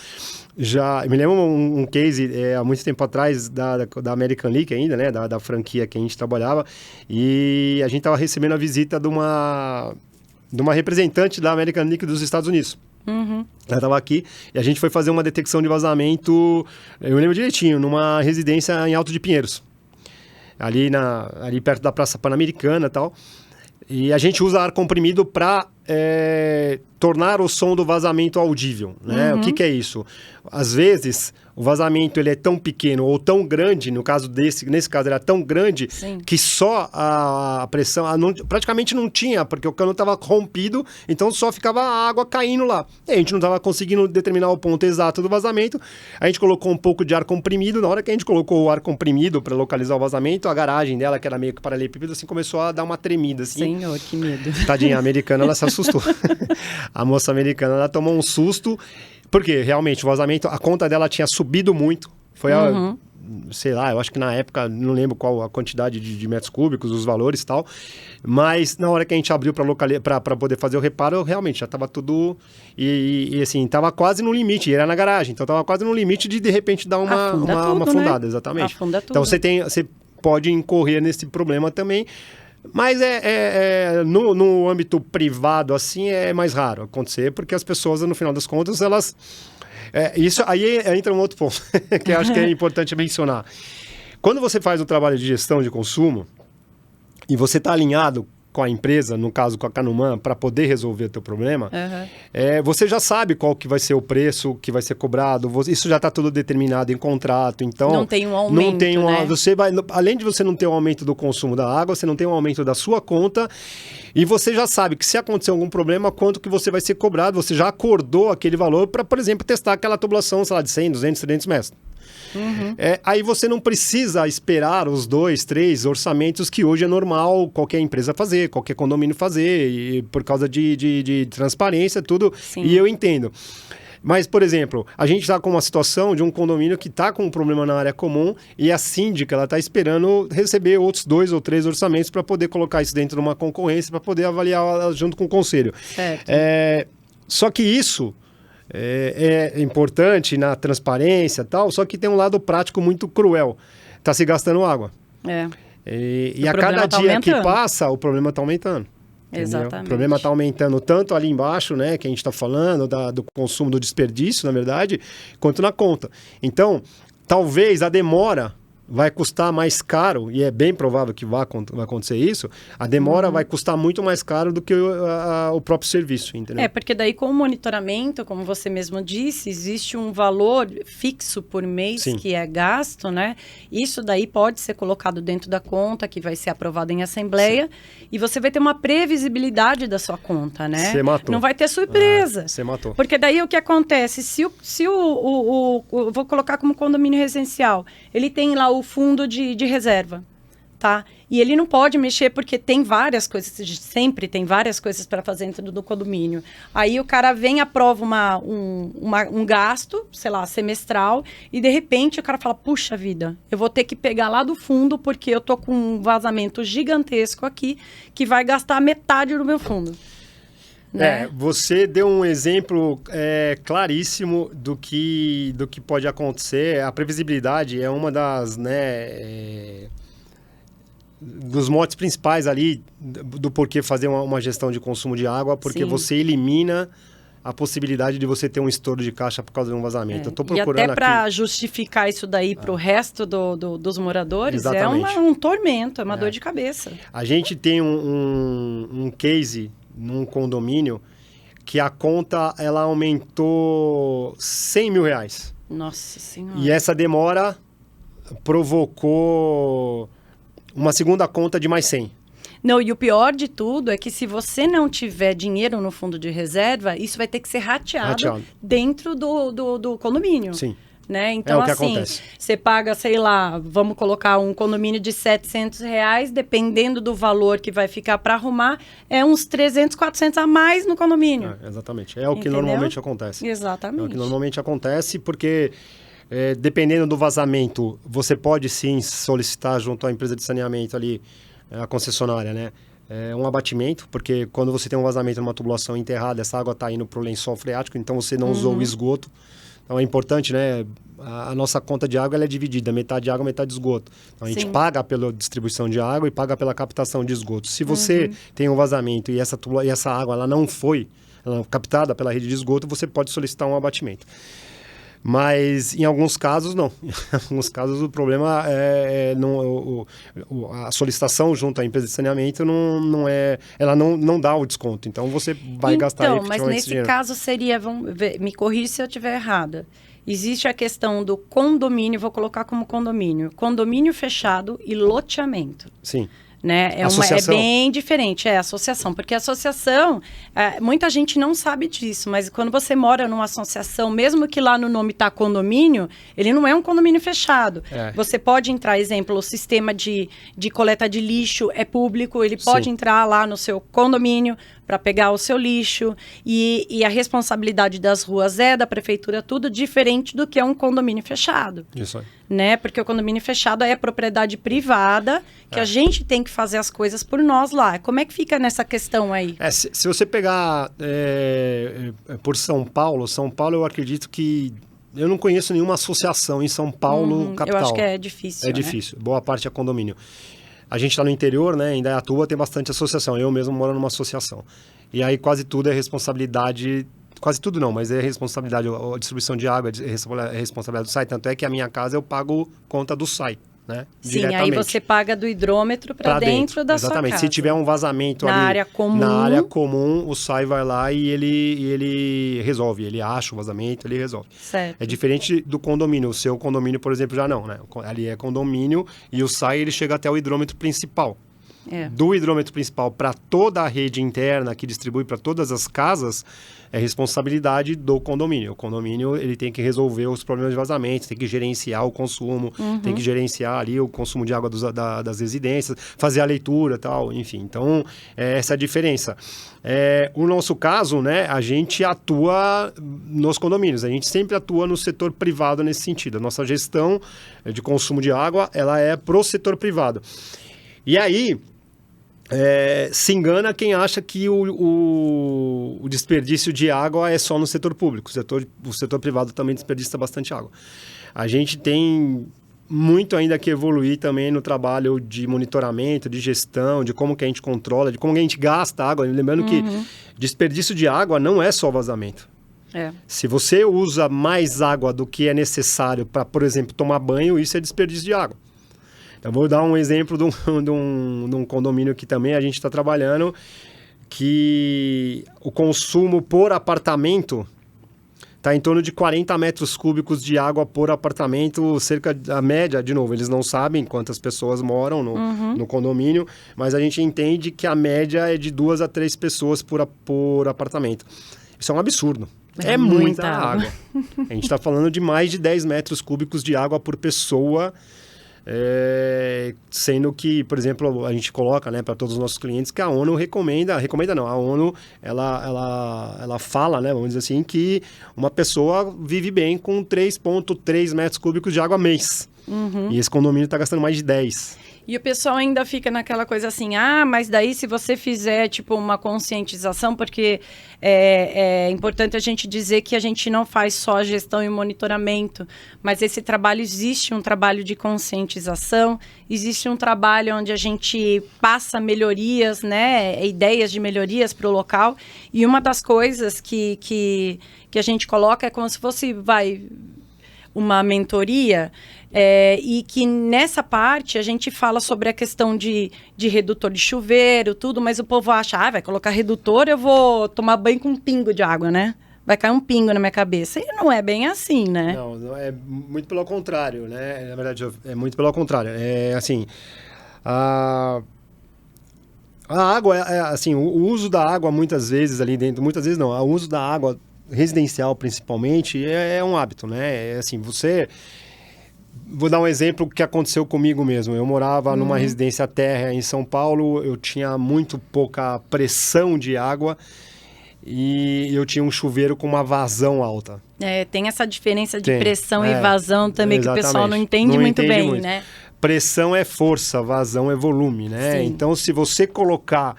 eu me lembro um case há muito tempo atrás da American League ainda, né, da franquia que a gente trabalhava, e a gente estava recebendo a visita de uma representante da American League dos Estados Unidos. Ela estava aqui e a gente foi fazer uma detecção de vazamento, eu lembro direitinho, numa residência em Alto de Pinheiros, ali perto da Praça Pan-Americana e tal. E a gente usa ar comprimido para tornar o som do vazamento audível, né? O que é isso? Às vezes, o vazamento ele é tão pequeno ou tão grande, nesse caso era tão grande, que só a pressão praticamente não tinha, porque o cano estava rompido, então só ficava a água caindo lá. E a gente não estava conseguindo determinar o ponto exato do vazamento, a gente colocou um pouco de ar comprimido, na hora que a gente colocou o ar comprimido para localizar o vazamento, a garagem dela, que era meio que paralelepípedo, assim, começou a dar uma tremida, assim.
Senhor, que medo.
Tadinha, a americana, ela se assustou. A moça americana, ela tomou um susto, porque realmente o vazamento, a conta dela tinha subido muito. Foi, sei lá, eu acho que na época, não lembro qual a quantidade de metros cúbicos, os valores e tal, mas na hora que a gente abriu para poder fazer o reparo, realmente já estava tudo, e assim, estava quase no limite, era na garagem, então estava quase no limite de repente dar uma afundada, né? Exatamente.
Afunda tudo.
Então você pode incorrer nesse problema também. Mas no âmbito privado, assim, é mais raro acontecer, porque as pessoas, no final das contas, elas... isso aí entra um outro ponto, que eu acho que é importante mencionar. Quando você faz o trabalho de gestão de consumo, e você está alinhado com a empresa, no caso com a Canuman, para poder resolver o teu problema, você já sabe qual que vai ser o preço que vai ser cobrado, isso já está tudo determinado em contrato, então...
Não tem um aumento, né?
Você vai, além de você não ter um aumento do consumo da água, você não tem um aumento da sua conta, e você já sabe que se acontecer algum problema, quanto que você vai ser cobrado, você já acordou aquele valor para, por exemplo, testar aquela tubulação, sei lá, de 100, 200, 300 metros. Aí você não precisa esperar os 2, 3 orçamentos que hoje é normal qualquer empresa fazer, qualquer condomínio fazer, e por causa de transparência, tudo. Sim. E eu entendo. Mas, por exemplo, a gente está com uma situação de um condomínio que está com um problema na área comum e a síndica está esperando receber outros 2 ou 3 orçamentos para poder colocar isso dentro de uma concorrência, para poder avaliar junto com o conselho.
Certo.
Só que isso... É importante na transparência e tal, só que tem um lado prático muito cruel. Está se gastando água. E a cada dia que passa, o problema está aumentando.
Exatamente.
O problema está aumentando tanto ali embaixo, né, que a gente está falando, do consumo, do desperdício, na verdade, quanto na conta. Então, talvez a demora vai custar mais caro, e é bem provável que vai acontecer isso, a demora vai custar muito mais caro do que o próprio serviço, entendeu?
Porque daí com o monitoramento, como você mesmo disse, existe um valor fixo por mês que é gasto, né? Isso daí pode ser colocado dentro da conta, que vai ser aprovado em assembleia, e você vai ter uma previsibilidade da sua conta, né?
Você matou.
Não vai ter surpresa.
Você matou.
Porque daí o que acontece? Se vou colocar como condomínio residencial, ele tem lá o fundo de reserva, tá? E ele não pode mexer porque tem várias coisas, sempre tem várias coisas para fazer dentro do condomínio. Aí o cara vem, aprova um gasto, sei lá, semestral, e de repente o cara fala, puxa vida, eu vou ter que pegar lá do fundo porque eu tô com um vazamento gigantesco aqui que vai gastar metade do meu fundo. né?
Você deu um exemplo claríssimo do que pode acontecer. A previsibilidade é uma das, dos motes principais ali do porquê fazer uma gestão de consumo de água, porque
Sim.
você elimina a possibilidade de você ter um estouro de caixa por causa de um vazamento. Eu tô procurando
e até para
aqui...
justificar isso daí para o resto dos moradores,
Exatamente.
um tormento, é uma dor de cabeça.
A gente tem um case num condomínio que a conta ela aumentou R$100 mil.
Nossa Senhora.
E essa demora provocou uma segunda conta de mais 100.
Não, e o pior de tudo é que se você não tiver dinheiro no fundo de reserva, isso vai ter que ser rateado. Dentro do condomínio.
Sim.
Né? Então,
o que
assim,
acontece.
Você paga, sei lá, vamos colocar um condomínio de R$700, dependendo do valor que vai ficar para arrumar, é uns 300, 400 a mais no condomínio.
Exatamente. É o que normalmente acontece.
Exatamente.
É o que normalmente acontece porque, dependendo do vazamento, você pode sim solicitar junto à empresa de saneamento ali, a concessionária, né? Um abatimento, porque quando você tem um vazamento numa tubulação enterrada, essa água está indo para o lençol freático, então você não usou o esgoto. Então é importante, né? A nossa conta de água ela é dividida, metade de água, metade de esgoto. Então a gente paga pela distribuição de água e paga pela captação de esgoto. Se você tem um vazamento e essa água ela não foi captada pela rede de esgoto, você pode solicitar um abatimento. Mas em alguns casos, não. Em alguns casos, o problema a solicitação junto à empresa de saneamento ela não dá o desconto. Então, você vai gastar efetivamente
mas nesse
dinheiro.
caso seria, me corrija se eu estiver errada, existe a questão do condomínio, vou colocar como condomínio fechado e loteamento.
Sim.
Né? É bem diferente, associação, porque a associação, muita gente não sabe disso, mas quando você mora numa associação, mesmo que lá no nome está condomínio, ele não é um condomínio fechado. Você pode entrar, exemplo, o sistema de coleta de lixo é público, ele pode entrar lá no seu condomínio para pegar o seu lixo e a responsabilidade das ruas é da prefeitura, tudo diferente do que é um condomínio fechado.
Isso aí.
Né? Porque o condomínio fechado é propriedade privada, que a gente tem que fazer as coisas por nós lá. Como é que fica nessa questão aí?
Se você pegar por São Paulo eu acredito que... Eu não conheço nenhuma associação em São Paulo, capital.
Eu acho que é difícil.
É difícil. Boa parte é condomínio. A gente está no interior, né? Em Indaiatuba tem bastante associação. Eu mesmo moro numa associação. E aí quase tudo é responsabilidade... Quase tudo não, mas é responsabilidade. A distribuição de água é responsabilidade do SAI. Tanto é que a minha casa eu pago conta do SAI, né?
Sim, aí você paga do hidrômetro para dentro da sua casa.
Exatamente. Se tiver um vazamento
na
ali...
Na
área comum, o SAI vai lá e ele resolve. Ele acha o vazamento, ele resolve.
Certo.
É diferente do condomínio. O seu condomínio, por exemplo, já não, né? Ali é condomínio e o SAI ele chega até o hidrômetro principal. Do hidrômetro principal para toda a rede interna que distribui para todas as casas, é responsabilidade do condomínio. O condomínio ele tem que resolver os problemas de vazamento, tem que gerenciar o consumo, tem que gerenciar ali o consumo de água das residências, fazer a leitura e tal, enfim. Então, essa é a diferença. O nosso caso, né, a gente atua nos condomínios, a gente sempre atua no setor privado nesse sentido. A nossa gestão de consumo de água, ela é pro setor privado. E aí... se engana quem acha que o desperdício de água é só no setor público. O setor privado também desperdiça bastante água. A gente tem muito ainda que evoluir também no trabalho de monitoramento, de gestão, de como que a gente controla, de como que a gente gasta água. Lembrando que desperdício de água não é só vazamento. Se você usa mais água do que é necessário para, por exemplo, tomar banho, isso é desperdício de água. Eu vou dar um exemplo de um condomínio que também a gente está trabalhando, que o consumo por apartamento está em torno de 40 metros cúbicos de água por apartamento, cerca da média, de novo, eles não sabem quantas pessoas moram no condomínio, mas a gente entende que a média é de 2 a 3 pessoas por apartamento. Isso é um absurdo. É muita água. A gente está falando de mais de 10 metros cúbicos de água por pessoa. Sendo que, por exemplo, a gente coloca, né, para todos os nossos clientes que a ONU recomenda não, a ONU ela fala, né, vamos dizer assim, que uma pessoa vive bem com 3,3 metros cúbicos de água mês. E esse condomínio está gastando mais de 10.
E o pessoal ainda fica naquela coisa assim, mas daí se você fizer, tipo, uma conscientização, porque é importante a gente dizer que a gente não faz só gestão e monitoramento, mas esse trabalho, existe um trabalho de conscientização, existe um trabalho onde a gente passa melhorias, né, ideias de melhorias para o local, e uma das coisas que a gente coloca é como se fosse, uma mentoria, e que nessa parte a gente fala sobre a questão de redutor de chuveiro, tudo, mas o povo acha, vai colocar redutor, eu vou tomar banho com um pingo de água, né? Vai cair um pingo na minha cabeça. E não é bem assim, né?
Não, é muito pelo contrário, né? Na verdade, é muito pelo contrário. É assim, a água, assim, o uso da água muitas vezes ali dentro, muitas vezes não, o uso da água residencial principalmente é um hábito, né? É assim, vou dar um exemplo que aconteceu comigo mesmo. Eu morava numa residência térrea em São Paulo, eu tinha muito pouca pressão de água e eu tinha um chuveiro com uma vazão alta.
Tem essa diferença de pressão e vazão também,
exatamente.
Que o pessoal não entende muito bem, né?
Pressão é força, vazão é volume, né? Sim. Então, se você colocar...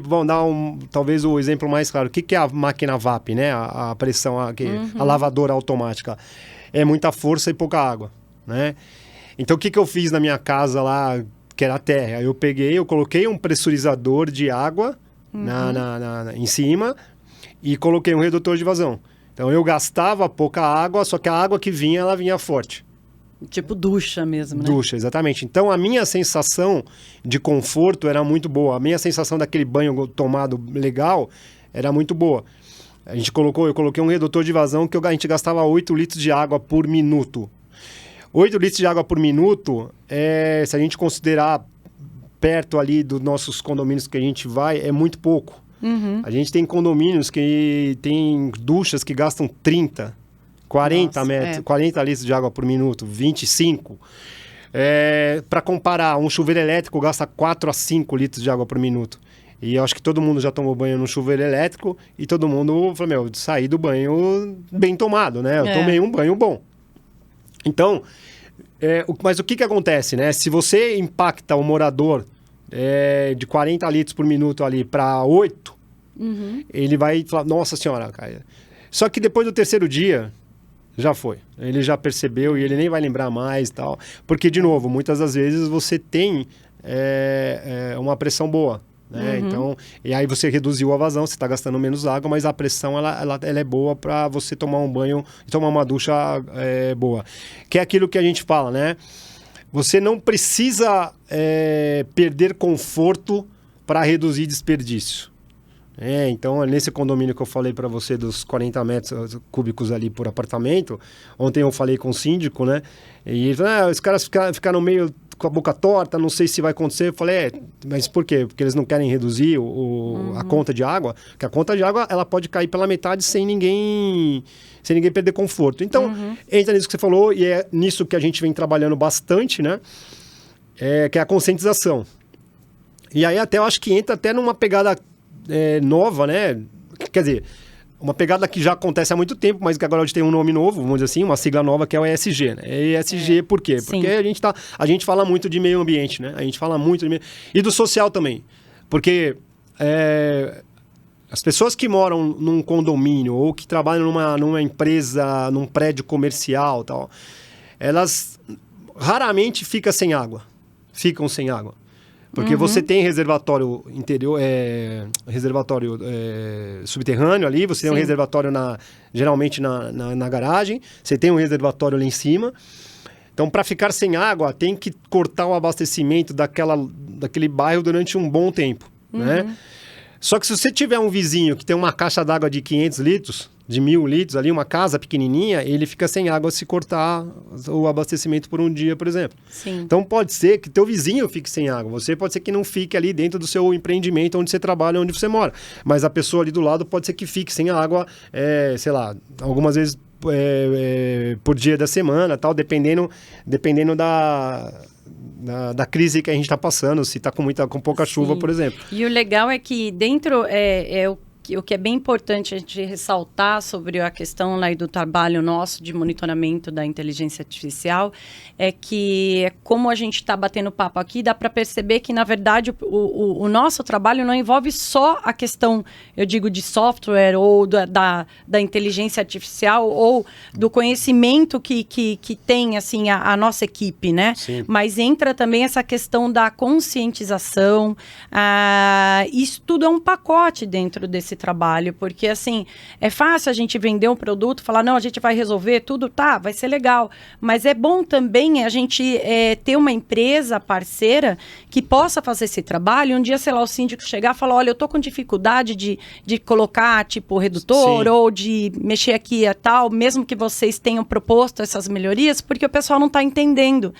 vamos dar talvez o exemplo mais claro. O que é a máquina VAP, né? A pressão, a lavadora automática. É muita força e pouca água, né? Então, o que eu fiz na minha casa lá, que era terra? Eu coloquei um pressurizador de água em cima e coloquei um redutor de vazão. Então, eu gastava pouca água, só que a água que vinha, ela vinha forte.
Tipo ducha mesmo, né?
Ducha, exatamente. Então, a minha sensação de conforto era muito boa. A minha sensação daquele banho tomado legal era muito boa. Eu coloquei um redutor de vazão que a gente gastava 8 litros de água por minuto. 8 litros de água por minuto, se a gente considerar perto ali dos nossos condomínios que a gente vai, é muito pouco. A gente tem condomínios que tem duchas que gastam 30 40 litros de água por minuto, 25. Para comparar, um chuveiro elétrico gasta 4 a 5 litros de água por minuto. E eu acho que todo mundo já tomou banho no chuveiro elétrico e todo mundo falou, saí do banho bem tomado, né? Eu tomei um banho bom. Então, mas o que acontece, né? Se você impacta o morador de 40 litros por minuto ali para 8, ele vai falar, nossa senhora, cara. Só que depois do terceiro dia... Já foi. Ele já percebeu e ele nem vai lembrar mais e tal. Porque, de novo, muitas das vezes você tem uma pressão boa, né? Então, e aí você reduziu a vazão, você está gastando menos água, mas a pressão ela é boa para você tomar um banho e tomar uma ducha boa. Que é aquilo que a gente fala, né? Você não precisa perder conforto para reduzir desperdício. Então, nesse condomínio que eu falei para você dos 40 metros cúbicos ali por apartamento, ontem eu falei com o síndico, né? E ele falou, os caras ficaram meio com a boca torta, não sei se vai acontecer. Eu falei, mas por quê? Porque eles não querem reduzir a conta de água? Porque a conta de água, ela pode cair pela metade sem ninguém perder conforto. Então, entra nisso que você falou e é nisso que a gente vem trabalhando bastante, né? Que é a conscientização. E aí eu acho que entra até numa pegada... nova, né? Quer dizer, uma pegada que já acontece há muito tempo, mas que agora a gente tem um nome novo, vamos dizer assim, uma sigla nova que é o ESG, né? ESG por quê? Sim. Porque a gente fala muito de meio ambiente, né? A gente fala muito e do social também. Porque as pessoas que moram num condomínio ou que trabalham numa empresa, num prédio comercial, tal, elas raramente ficam sem água. Porque você tem reservatório interior, reservatório subterrâneo ali, você tem um reservatório geralmente na garagem, você tem um reservatório lá em cima. Então, para ficar sem água, tem que cortar o abastecimento daquele bairro durante um bom tempo, né? Só que se você tiver um vizinho que tem uma caixa d'água de 500 litros, de 1.000 litros ali, uma casa pequenininha, ele fica sem água se cortar o abastecimento por um dia, por exemplo.
Sim.
Então, pode ser que teu vizinho fique sem água. Você pode ser que não fique ali dentro do seu empreendimento, onde você trabalha, onde você mora. Mas a pessoa ali do lado pode ser que fique sem água, sei lá, algumas vezes por dia da semana, tal, dependendo da crise que a gente está passando, se está com pouca chuva, por exemplo.
E o legal é que dentro o que é bem importante a gente ressaltar sobre a questão lá do trabalho nosso de monitoramento da inteligência artificial é que, como a gente está batendo papo aqui, dá para perceber que, na verdade, o nosso trabalho não envolve só a questão, eu digo, de software ou da inteligência artificial ou do conhecimento que tem, assim, a nossa equipe, né?
Sim.
Mas entra também essa questão da conscientização. Isso tudo é um pacote dentro desse trabalho, porque, assim, é fácil a gente vender um produto, falar, não, a gente vai resolver tudo, tá, vai ser legal. Mas é bom também a gente ter uma empresa parceira que possa fazer esse trabalho. Um dia, sei lá, o síndico chegar e falar, olha, eu tô com dificuldade de colocar, tipo, redutor,
Sim.
ou de mexer aqui e tal, mesmo que vocês tenham proposto essas melhorias, porque o pessoal não está entendendo.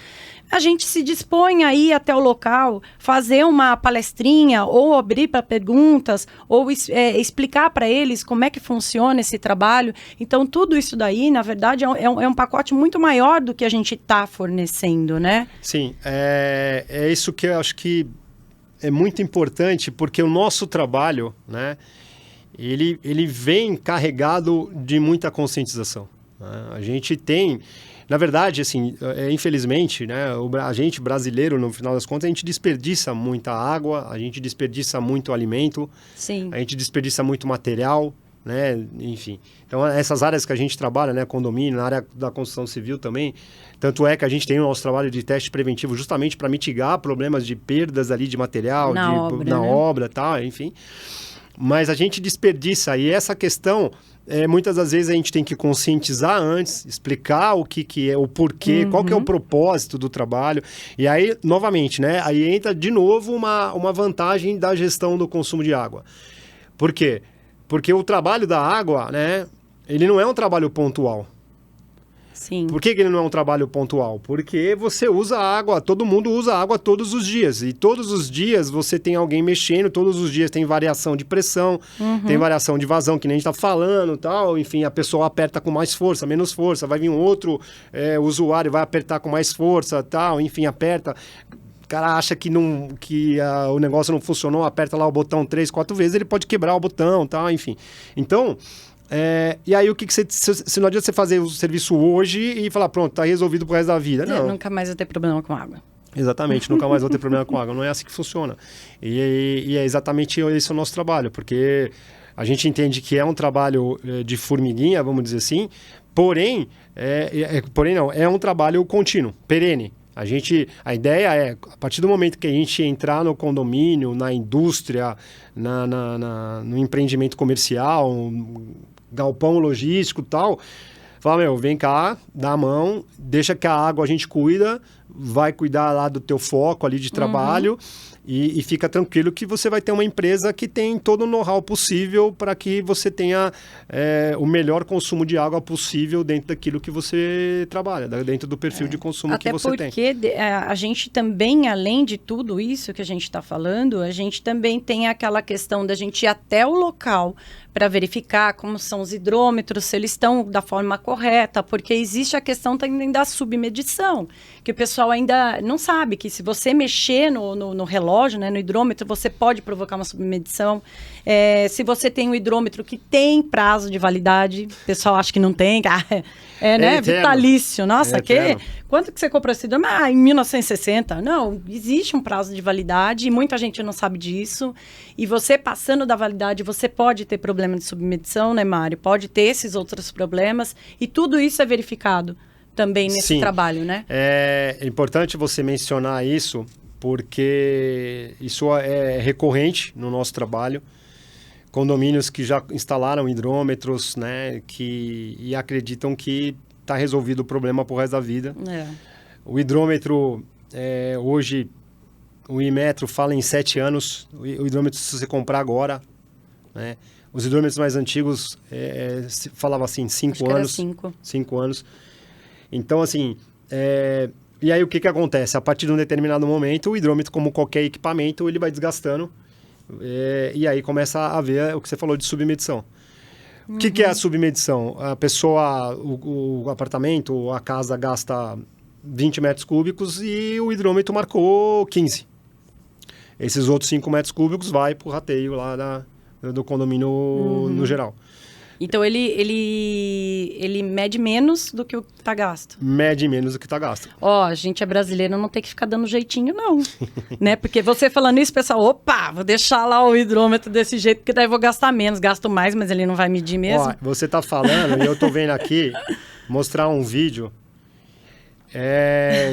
A gente se dispõe a ir até o local, fazer uma palestrinha, ou abrir para perguntas, ou explicar para eles como é que funciona esse trabalho. Então, tudo isso daí, na verdade, é um pacote muito maior do que a gente está fornecendo, né?
Sim, é isso que eu acho que é muito importante, porque o nosso trabalho, né, ele vem carregado de muita conscientização, né? A gente tem... Na verdade, assim, infelizmente, né, a gente brasileiro, no final das contas, a gente desperdiça muita água, a gente desperdiça muito alimento,
Sim.
a gente desperdiça muito material, né, enfim. Então, essas áreas que a gente trabalha, né, condomínio, na área da construção civil também, tanto é que a gente tem o nosso trabalho de teste preventivo justamente para mitigar problemas de perdas ali de material, na
né?
obra, tal, enfim. Mas a gente desperdiça, e essa questão... muitas das vezes a gente tem que conscientizar antes, explicar o que é, o porquê, qual que é o propósito do trabalho. E aí, novamente, né? Aí entra de novo uma vantagem da gestão do consumo de água. Por quê? Porque o trabalho da água, né? Ele não é um trabalho pontual.
Sim.
Por que ele não é um trabalho pontual? Porque você usa água, todo mundo usa água todos os dias. E todos os dias você tem alguém mexendo, todos os dias tem variação de pressão, tem variação de vazão, que nem a gente está falando, tal. Enfim, a pessoa aperta com mais força, menos força. Vai vir um outro usuário, vai apertar com mais força, tal. Enfim, aperta. O cara acha que o negócio não funcionou, aperta lá o botão 3, 4 vezes, ele pode quebrar o botão, tal, enfim. Então... e aí, se não adianta você fazer o serviço hoje e falar, pronto, tá resolvido pro resto da vida. Não.
Nunca mais vai ter problema com água.
Exatamente, nunca mais vou ter problema com água. Não é assim que funciona. E é exatamente esse o nosso trabalho, porque a gente entende que é um trabalho de formiguinha, vamos dizer assim, porém é um trabalho contínuo, perene. A ideia é, a partir do momento que a gente entrar no condomínio, na indústria, no empreendimento comercial, galpão logístico e tal, fala, vem cá, dá a mão, deixa que a água a gente cuida, vai cuidar lá do teu foco ali de trabalho e fica tranquilo que você vai ter uma empresa que tem todo o know-how possível para que você tenha o melhor consumo de água possível dentro daquilo que você trabalha, dentro do perfil de consumo que você tem.
Até porque a gente também, além de tudo isso que a gente está falando, a gente também tem aquela questão da gente ir até o local para verificar como são os hidrômetros, se eles estão da forma correta, porque existe a questão também da submedição, que o pessoal ainda não sabe que se você mexer no relógio, né, no hidrômetro, você pode provocar uma submedição. Se você tem um hidrômetro que tem prazo de validade, o pessoal acha que não tem, né? Vitalício. Nossa, quanto que você comprou esse hidrômetro? Em 1960. Não, existe um prazo de validade e muita gente não sabe disso. E você passando da validade, você pode ter problema de submedição, né, Mário? Pode ter esses outros problemas e tudo isso é verificado também nesse trabalho, né?
É importante você mencionar isso, porque isso é recorrente no nosso trabalho. Condomínios que já instalaram hidrômetros, né, e acreditam que está resolvido o problema pro resto da vida. O hidrômetro, hoje, o Inmetro fala em 7 anos, o hidrômetro se você comprar agora, né? Os hidrômetros mais antigos falavam assim, 5 anos. 5 anos. Então, assim, e aí o que acontece? A partir de um determinado momento, o hidrômetro, como qualquer equipamento, ele vai desgastando. E aí começa a haver o que você falou de submedição. O que é a submedição? A pessoa, o apartamento, a casa gasta 20 metros cúbicos e o hidrômetro marcou 15. Esses outros 5 metros cúbicos vai para o rateio lá do condomínio no geral.
Então, ele mede menos do que o que está gasto.
Mede menos do que está gasto.
Ó, a gente é brasileiro, não tem que ficar dando jeitinho, não. Né? Porque você falando isso, pessoal, opa, vou deixar lá o hidrômetro desse jeito, porque daí eu vou gastar menos. Gasto mais, mas ele não vai medir mesmo.
Ó, você está falando, e eu estou vendo aqui, mostrar um vídeo.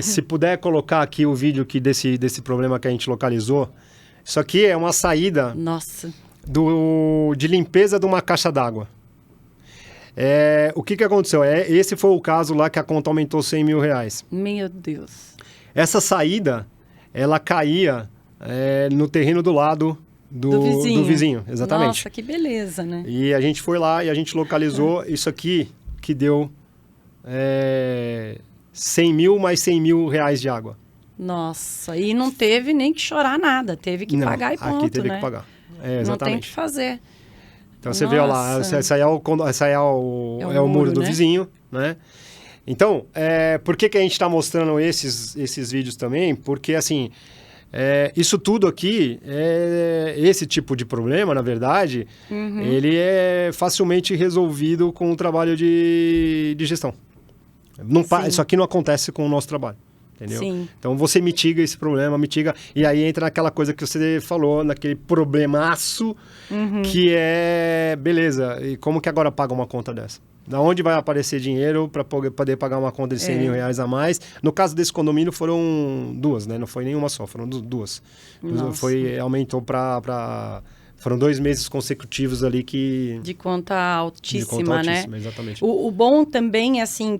Se puder colocar aqui o vídeo aqui desse problema que a gente localizou. Isso aqui é uma saída
Nossa.
de limpeza de uma caixa d'água. O que aconteceu? Esse foi o caso lá que a conta aumentou R$100.000.
Meu Deus.
Essa saída, ela caía no terreno do lado do vizinho. Exatamente.
Nossa, que beleza, né?
E a gente foi lá e a gente localizou isso aqui, que deu 100 mil mais R$100.000 de água.
Nossa, e não teve nem que chorar nada, teve que pagar e ponto,
aqui teve
né?
que pagar.
Não tem o que fazer.
Então você vê lá, essa aí é o muro do vizinho, né? Então, por que a gente está mostrando esses vídeos também? Porque, assim, isso tudo aqui, esse tipo de problema, na verdade, ele é facilmente resolvido com o trabalho de gestão. Isso aqui não acontece com o nosso trabalho. Entendeu?
Sim.
Então você mitiga esse problema, e aí entra naquela coisa que você falou, naquele problemaço que beleza, e como que agora paga uma conta dessa? Da onde vai aparecer dinheiro para poder pagar uma conta de R$100.000 a mais? No caso desse condomínio foram duas, né? Não foi nenhuma só, foram duas. Aumentou para... Foram 2 meses consecutivos ali que...
De conta altíssima, né?
Exatamente.
O bom também, assim,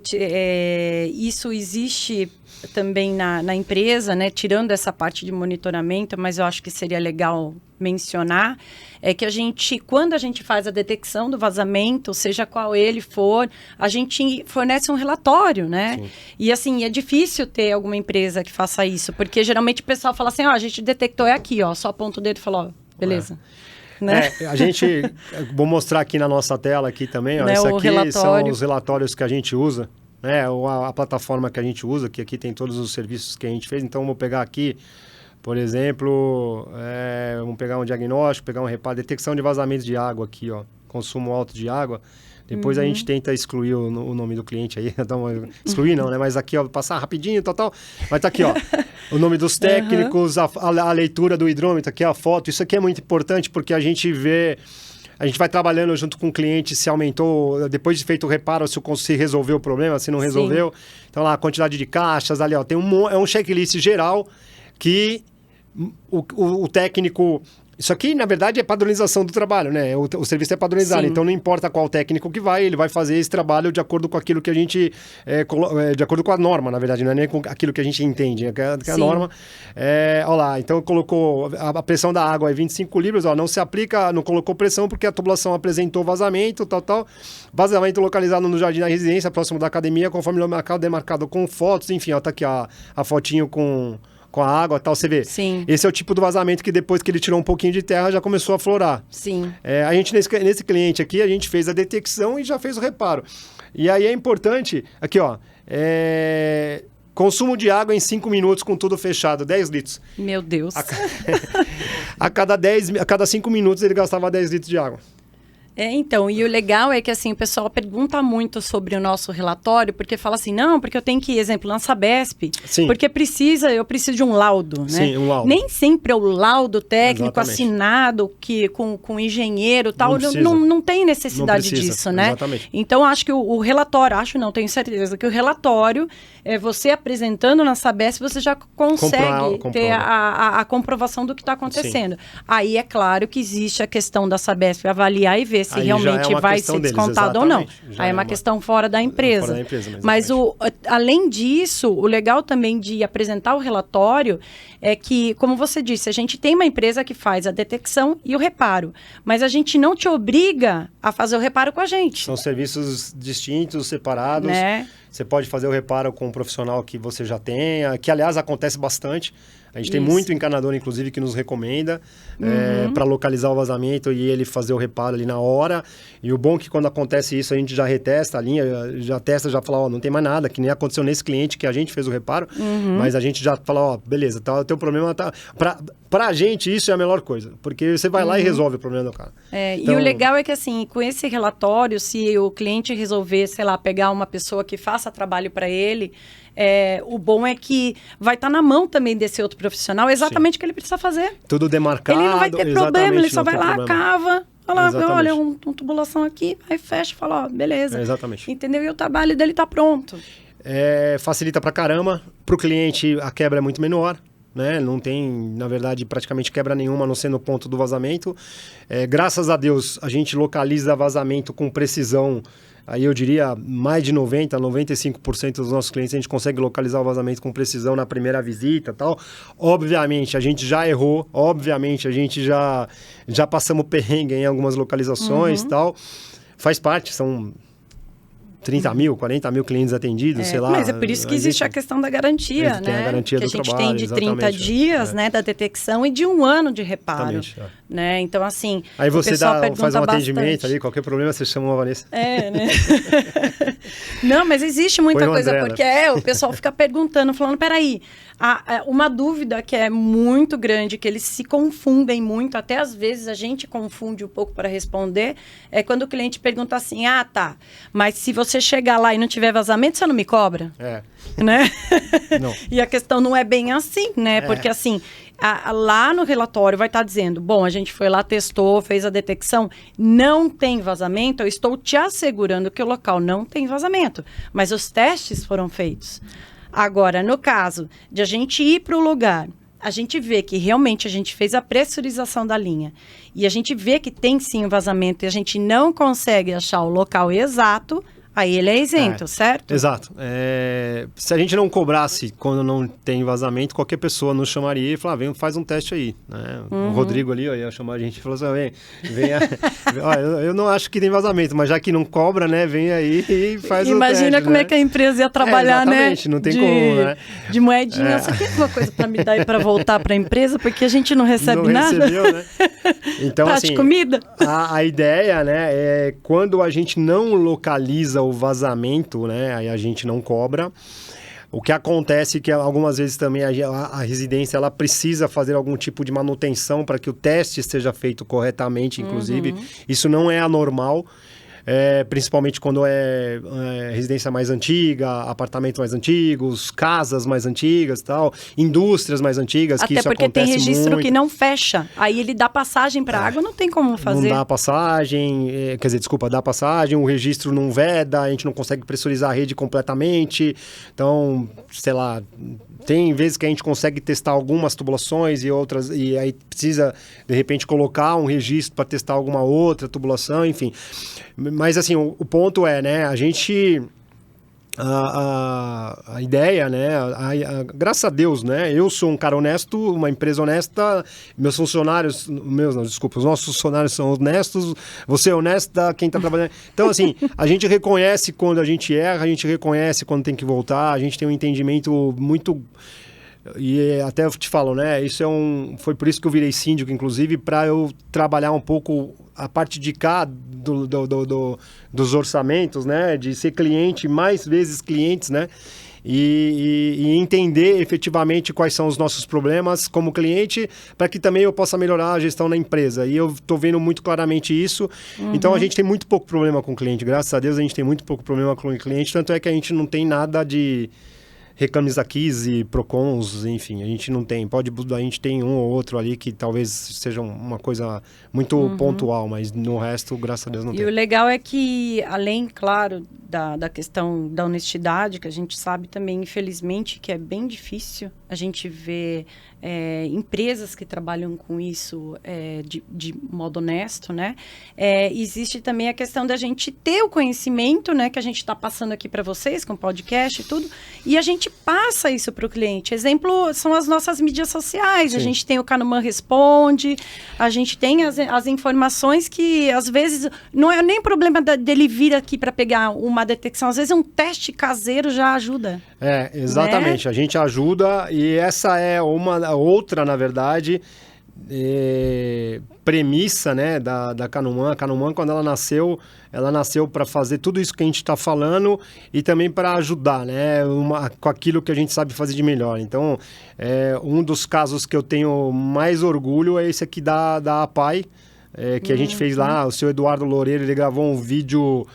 isso existe também na empresa, né? Tirando essa parte de monitoramento, mas eu acho que seria legal mencionar, é que quando a gente faz a detecção do vazamento, seja qual ele for, a gente fornece um relatório, né? Sim. E assim, é difícil ter alguma empresa que faça isso, porque geralmente o pessoal fala assim, a gente detectou aqui, só aponta o dedo e fala, beleza. Né?
Vou mostrar aqui na nossa tela aqui também,
né,
isso aqui são os relatórios que a gente usa, né? A plataforma que a gente usa, que aqui tem todos os serviços que a gente fez. Então, vou pegar aqui, por exemplo, vamos pegar um diagnóstico, pegar um reparo, detecção de vazamentos de água aqui, consumo alto de água. Depois a gente tenta excluir o nome do cliente aí. Excluir não, né? Mas aqui, passar rapidinho, tal. Mas tá aqui, o nome dos técnicos, a leitura do hidrômetro, aqui a foto. Isso aqui é muito importante porque a gente vê... A gente vai trabalhando junto com o cliente se aumentou, depois de feito o reparo, se resolveu o problema, se não resolveu. Sim. Então lá, a quantidade de caixas, ali, tem um checklist geral que o técnico... Isso aqui, na verdade, é padronização do trabalho, né? O serviço é padronizado, Sim. Então não importa qual técnico que vai, ele vai fazer esse trabalho de acordo com aquilo que a gente... de acordo com a norma, na verdade, não é nem com aquilo que a gente entende, que a norma... olha lá, então colocou a pressão da água é 25 libras, não se aplica, não colocou pressão porque a tubulação apresentou vazamento, tal. Vazamento localizado no jardim da residência, próximo da academia, conforme o mercado demarcado com fotos, enfim, tá aqui a fotinho com a água e tal, você vê.
Sim.
Esse é o tipo do vazamento que depois que ele tirou um pouquinho de terra, já começou a florar.
Sim.
A gente, nesse cliente aqui, a gente fez a detecção e já fez o reparo. E aí é importante, aqui consumo de água em 5 minutos com tudo fechado, 10 litros.
Meu Deus.
A cada 5 minutos ele gastava 10 litros de água.
Então, e o legal é que assim, o pessoal pergunta muito sobre o nosso relatório, porque fala assim, não, porque eu tenho que ir, exemplo, na Sabesp,
Sim.
Porque eu preciso de um laudo, né?
Sim, um laudo.
Nem sempre é o laudo técnico
Exatamente.
Assinado com engenheiro e tal, não tem necessidade disso, né?
Exatamente.
Então, acho que o relatório, tenho certeza que o relatório, você apresentando na Sabesp, você já consegue ter a comprovação do que está acontecendo. Sim. Aí, é claro que existe a questão da Sabesp avaliar e ver se
aí
realmente vai ser descontado ou não. Aí é uma questão fora da empresa.
Fora da empresa,
mas além disso, o legal também de apresentar o relatório é que, como você disse, a gente tem uma empresa que faz a detecção e o reparo, mas a gente não te obriga a fazer o reparo com a gente.
São serviços distintos, separados.
Né?
Você pode fazer o reparo com um profissional que você já tenha, que aliás acontece bastante. A gente tem muito encanador, inclusive, que nos recomenda para localizar o vazamento e ele fazer o reparo ali na hora. E o bom é que quando acontece isso, a gente já retesta a linha, já testa, já fala, não tem mais nada, que nem aconteceu nesse cliente que a gente fez o reparo, mas a gente já fala, beleza, o teu problema tá... Pra gente, isso é a melhor coisa, porque você vai lá e resolve o problema do cara.
Então... E o legal é que, assim, com esse relatório, se o cliente resolver, sei lá, pegar uma pessoa que faça trabalho para ele, o bom é que vai estar na mão também desse outro profissional exatamente o que ele precisa fazer.
Tudo demarcado.
Ele não vai ter problema, ele só vai lá,
problema.
cava, fala, olha, uma tubulação aqui, aí fecha e fala, beleza.
Exatamente.
Entendeu? E o trabalho dele está pronto.
Facilita pra caramba. Pro cliente, a quebra é muito menor. Né? Não tem, na verdade, praticamente quebra nenhuma, a não ser no ponto do vazamento. Graças a Deus, a gente localiza vazamento com precisão. Aí eu diria, mais de 90%, 95% dos nossos clientes a gente consegue localizar o vazamento com precisão na primeira visita e tal. Obviamente, a gente já errou. Obviamente, a gente já passamos perrengue em algumas localizações e tal. Faz parte, são... 30 mil, 40 mil clientes atendidos, sei lá.
Mas é por isso que existe a questão da garantia, né?
Tem a garantia do trabalho,
que a gente tem de 30 dias, né, da detecção e de 1 ano de reparo. Né? Então, assim,
aí você faz um atendimento
bastante.
ali, qualquer problema você chama a Vanessa.
Né? Não, mas existe muita coisa,
André,
porque o pessoal fica perguntando, falando, peraí, uma dúvida que é muito grande, que eles se confundem muito, até às vezes a gente confunde um pouco para responder, é quando o cliente pergunta assim, tá, mas se você chegar lá e não tiver vazamento, você não me cobra? Né?
Não.
E a questão não é bem assim, né? Porque assim, lá no relatório vai estar dizendo, bom, a gente foi lá, testou, fez a detecção, não tem vazamento, eu estou te assegurando que o local não tem vazamento, mas os testes foram feitos. Agora, no caso de a gente ir para o lugar, a gente vê que realmente a gente fez a pressurização da linha e a gente vê que tem sim um vazamento e a gente não consegue achar o local exato, aí ele é isento, certo?
Exato. Se a gente não cobrasse quando não tem vazamento, qualquer pessoa nos chamaria e falaria, faz um teste aí. Né? O Rodrigo ali ia chamar a gente e falou assim, vem eu não acho que tem vazamento, mas já que não cobra, né, vem aí e faz o teste.
Imagina como é que a empresa ia trabalhar, né?
Exatamente, não tem como, né?
De moedinha. Você tem alguma coisa para me dar e para voltar para a empresa? Porque a gente não recebe nada.
Não recebeu, né? Então,
Prato de
assim,
comida.
A ideia, né, é quando a gente não localiza o vazamento, né, aí a gente não cobra. O que acontece é que algumas vezes também a residência ela precisa fazer algum tipo de manutenção para que o teste seja feito corretamente, inclusive. Isso não é anormal. Principalmente quando é residência mais antiga, apartamentos mais antigos, casas mais antigas e tal, indústrias mais antigas,
até
que isso
porque
acontece
tem registro
muito.
Que não fecha. Aí ele dá passagem para água, não tem como fazer.
Não dá passagem, dá passagem, o registro não veda, a gente não consegue pressurizar a rede completamente. Então, sei lá, tem vezes que a gente consegue testar algumas tubulações e outras, e aí precisa, de repente, colocar um registro para testar alguma outra tubulação, enfim. Mas, assim, o ponto é, né, a gente... A ideia, né, graças a Deus, né, eu sou um cara honesto, uma empresa honesta, os nossos funcionários são honestos, você é honesta, quem está trabalhando... Então, assim, a gente reconhece quando a gente erra, a gente reconhece quando tem que voltar, a gente tem um entendimento muito... E até eu te falo, né, foi por isso que eu virei síndico, inclusive, para eu trabalhar um pouco a parte de cá dos orçamentos, né, de ser cliente, mais vezes clientes, né, e entender efetivamente quais são os nossos problemas como cliente, para que também eu possa melhorar a gestão na empresa. E eu estou vendo muito claramente isso. Então, a gente tem muito pouco problema com o cliente. Graças a Deus, a gente tem muito pouco problema com o cliente, tanto é que a gente não tem nada de... Reclames aqui e Procons, enfim, a gente não tem. A gente tem um ou outro ali que talvez seja uma coisa muito pontual, mas no resto, graças a Deus, não tem.
E o legal é que, além, claro, da questão da honestidade, que a gente sabe também, infelizmente, que é bem difícil a gente ver empresas que trabalham com isso de modo honesto, né? Existe também a questão da gente ter o conhecimento, né? Que a gente está passando aqui para vocês, com podcast e tudo, e a gente passa isso para o cliente. Exemplo, são as nossas mídias sociais. Sim. A gente tem o Canuman Responde, a gente tem as informações que, às vezes, não é nem problema dele vir aqui para pegar uma detecção. Às vezes, um teste caseiro já ajuda.
Exatamente. Né? A gente ajuda E essa é uma outra, na verdade, premissa, né, da Canuman. A Canuman, quando ela nasceu para fazer tudo isso que a gente está falando e também para ajudar, né, com aquilo que a gente sabe fazer de melhor. Então, um dos casos que eu tenho mais orgulho é esse aqui da APAI, que a gente fez lá. O seu Eduardo Loureiro, ele gravou um vídeo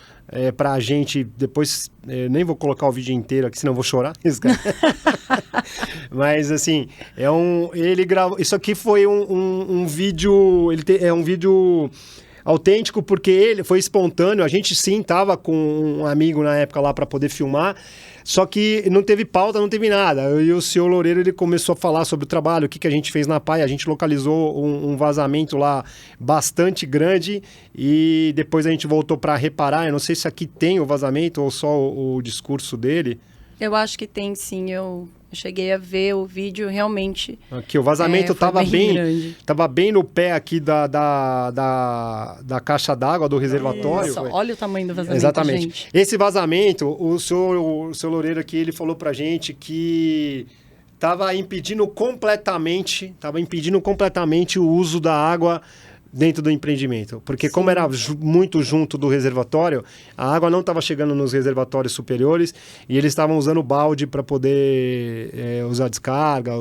pra gente. Depois, nem vou colocar o vídeo inteiro aqui, senão eu vou chorar. Mas, assim, ele gravou... Isso aqui foi um vídeo... É um vídeo autêntico, porque ele foi espontâneo. A gente, sim, tava com um amigo na época lá para poder filmar, só que não teve pauta, não teve nada. E o senhor Loureiro, ele começou a falar sobre o trabalho, o que a gente fez na PAI. A gente localizou um vazamento lá bastante grande e depois a gente voltou para reparar. Eu não sei se aqui tem o vazamento ou só o discurso dele.
Eu acho que tem, sim. Eu cheguei a ver o vídeo, realmente.
Aqui, o vazamento estava bem no pé aqui da caixa d'água do reservatório.
Nossa, olha o tamanho do vazamento,
exatamente.
gente.
Esse vazamento, o seu Loureiro aqui, ele falou pra gente que estava impedindo completamente o uso da água dentro do empreendimento, porque sim, como era muito junto do reservatório, a água não estava chegando nos reservatórios superiores e eles estavam usando balde para poder usar descarga.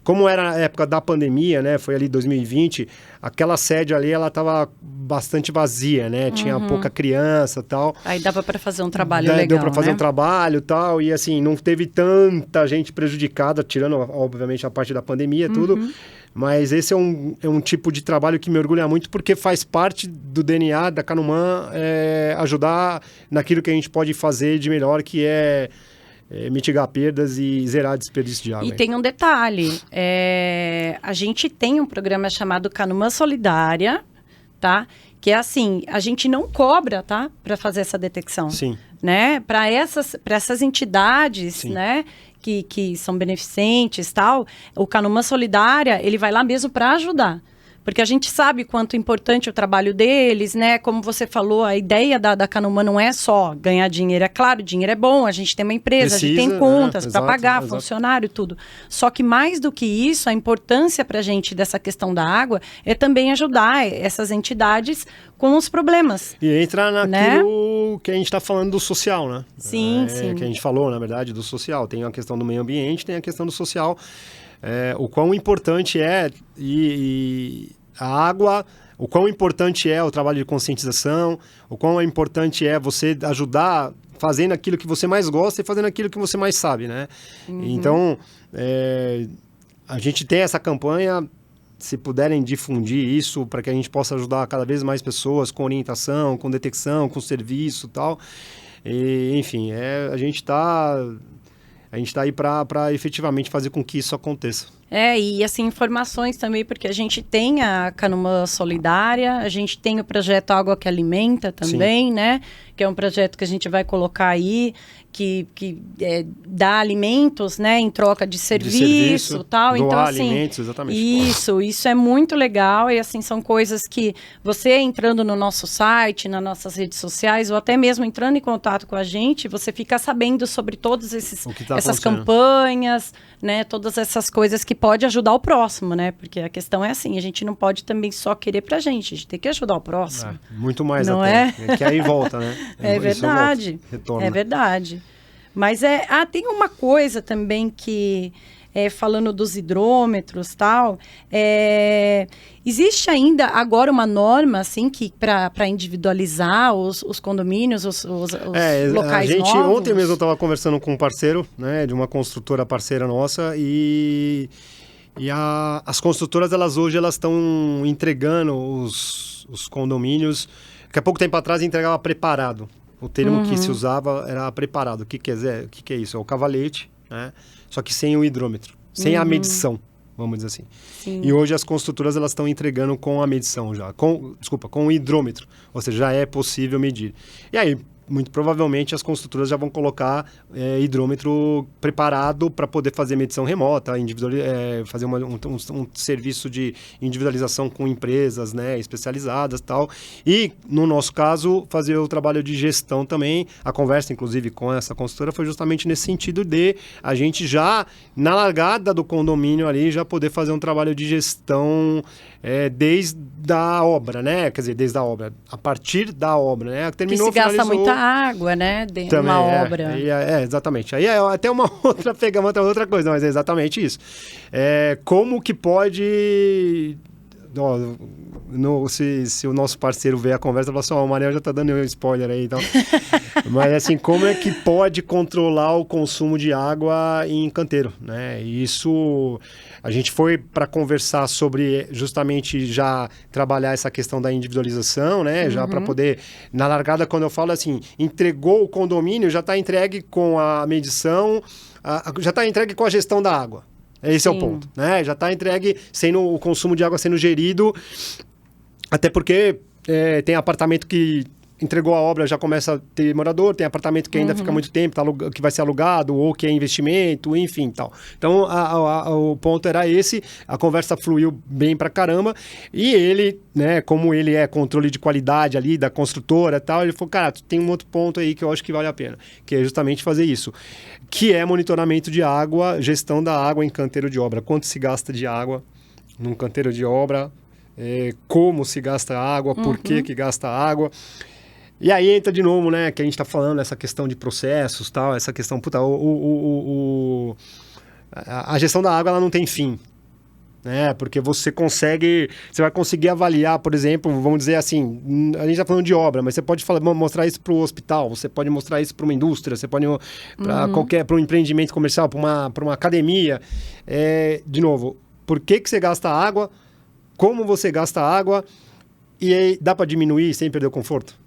Como era a época da pandemia, né? Foi ali 2020, aquela sede ali, ela estava bastante vazia, né? Tinha pouca criança e tal.
Aí dava para fazer um trabalho legal,
deu para fazer
né?
um trabalho e tal, e assim, não teve tanta gente prejudicada, tirando, obviamente, a parte da pandemia e tudo. Mas esse é um tipo de trabalho que me orgulha muito, porque faz parte do DNA da Canuman ajudar naquilo que a gente pode fazer de melhor, que é mitigar perdas e zerar desperdício de água.
E tem um detalhe, a gente tem um programa chamado Canuman Solidária, tá? Que é assim, a gente não cobra, tá? Para fazer essa detecção.
Sim.
Né? Para essas entidades, sim, né? Que são beneficentes e tal, o Canuman Solidária, ele vai lá mesmo para ajudar. Porque a gente sabe quanto importante é o trabalho deles, né? Como você falou, a ideia da Canuman não é só ganhar dinheiro. É claro, dinheiro é bom, a gente tem uma empresa, a gente tem contas para pagar, funcionário, tudo. Só que mais do que isso, a importância para a gente dessa questão da água é também ajudar essas entidades com os problemas.
E entra naquilo, né, que a gente está falando do social, né?
Sim, sim.
Que a gente falou, na verdade, do social. Tem a questão do meio ambiente, tem a questão do social. O quão importante é a água, o quão importante é o trabalho de conscientização, o quão importante é você ajudar fazendo aquilo que você mais gosta e fazendo aquilo que você mais sabe, né? Então, a gente tem essa campanha, se puderem difundir isso para que a gente possa ajudar cada vez mais pessoas com orientação, com detecção, com serviço e tal. E, enfim, a gente está aí para efetivamente fazer com que isso aconteça.
E assim, informações também, porque a gente tem a Canuman Solidária, a gente tem o projeto Água que Alimenta também, sim, né? Que é um projeto que a gente vai colocar aí, que dá alimentos, né? Em troca de serviço e tal.
Doar
então, assim,
alimentos, exatamente.
Isso é muito legal. E assim, são coisas que você entrando no nosso site, nas nossas redes sociais, ou até mesmo entrando em contato com a gente, você fica sabendo sobre todas essas campanhas, né? Todas essas coisas que pode ajudar o próximo, né? Porque a questão é assim, a gente não pode também só querer pra gente, a gente tem que ajudar o próximo.
Muito mais
não
até. Que aí volta, né?
É verdade.
Retorna.
É verdade. Mas tem uma coisa também que, falando dos hidrômetros e tal, existe ainda agora uma norma, assim, que para individualizar os condomínios, os locais novos?
Ontem mesmo eu estava conversando com um parceiro, né, de uma construtora parceira nossa, e as construtoras, hoje elas estão entregando os condomínios. Daqui a pouco tempo atrás entregava preparado. O termo que se usava era preparado. O que é isso? É o cavalete, né? Só que sem o hidrômetro, sem a medição, vamos dizer assim.
Sim.
E hoje as construtoras estão entregando com a medição já, com o hidrômetro, ou seja, já é possível medir. E aí, muito provavelmente as construtoras já vão colocar hidrômetro preparado para poder fazer medição remota, fazer um serviço de individualização com empresas, né, especializadas e tal. E, no nosso caso, fazer o trabalho de gestão também. A conversa, inclusive, com essa construtora foi justamente nesse sentido de a gente já, na largada do condomínio ali, já poder fazer um trabalho de gestão desde a obra, né? Quer dizer, desde a obra. A partir da obra, né? Terminou,
que se gasta
finalizou.
muita água, né? De uma obra.
Exatamente. Aí é até uma outra coisa, mas é exatamente isso. Como que pode... Se o nosso parceiro ver a conversa, fala assim, o Manel já tá dando um spoiler aí, então. Mas assim, como é que pode controlar o consumo de água em canteiro, né? E isso, a gente foi para conversar sobre justamente já trabalhar essa questão da individualização, né? Já para poder, na largada, quando eu falo assim, entregou o condomínio, já está entregue com a medição, já está entregue com a gestão da água. Esse é o ponto, né? Já está entregue, sendo o consumo de água sendo gerido, até porque tem apartamento que entregou a obra, já começa a ter morador, tem apartamento que ainda fica muito tempo, que vai ser alugado, ou que é investimento, enfim, tal. Então, o ponto era esse, a conversa fluiu bem pra caramba, e ele, né, como ele é controle de qualidade ali, da construtora e tal, ele falou, cara, tem um outro ponto aí que eu acho que vale a pena, que é justamente fazer isso, que é monitoramento de água, gestão da água em canteiro de obra, quanto se gasta de água num canteiro de obra, como se gasta água, por que gasta água. E aí entra de novo, né, que a gente está falando, essa questão de processos, tal, essa questão, a gestão da água, ela não tem fim, né, porque você vai conseguir avaliar, por exemplo, vamos dizer assim, a gente está falando de obra, mas você pode mostrar isso para o hospital, você pode mostrar isso para uma indústria, você pode para um empreendimento comercial, para uma academia, de novo, por que você gasta água, como você gasta água, e aí dá para diminuir sem perder o conforto?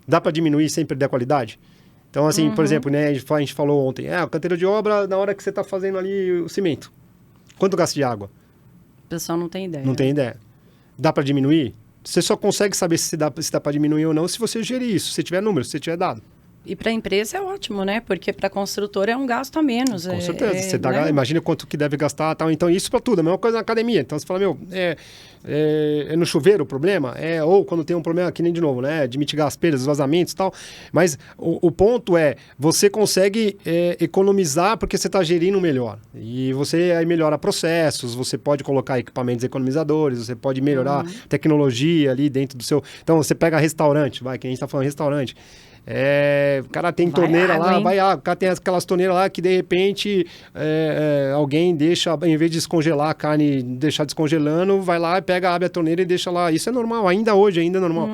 Dá para diminuir sem perder a qualidade? Então, assim, por exemplo, né, a gente falou ontem, o canteiro de obra, na hora que você está fazendo ali o cimento, quanto gasta de água?
O pessoal não tem ideia.
Não tem ideia. Dá para diminuir? Você só consegue saber se dá para diminuir ou não se você gerir isso, se tiver número, se tiver dado.
E para a empresa é ótimo, né? Porque para a construtora é um gasto a menos.
Com certeza. Você
né?
Imagina quanto que deve gastar. Tal. Então, isso para tudo. A mesma coisa na academia. Então, você fala, é no chuveiro o problema? Ou quando tem um problema, que nem de novo, né? De mitigar as perdas, os vazamentos e tal. Mas o ponto você consegue economizar porque você está gerindo melhor. E você aí melhora processos, você pode colocar equipamentos economizadores, você pode melhorar tecnologia ali dentro do seu... Então, você pega restaurante, que a gente está falando restaurante. O cara tem torneira
água,
lá,
hein?
vai água. O cara tem aquelas torneiras lá que de repente alguém deixa, em vez de descongelar a carne, deixar descongelando, vai lá, pega, abre a torneira e deixa lá. Isso é normal, ainda hoje, ainda é normal.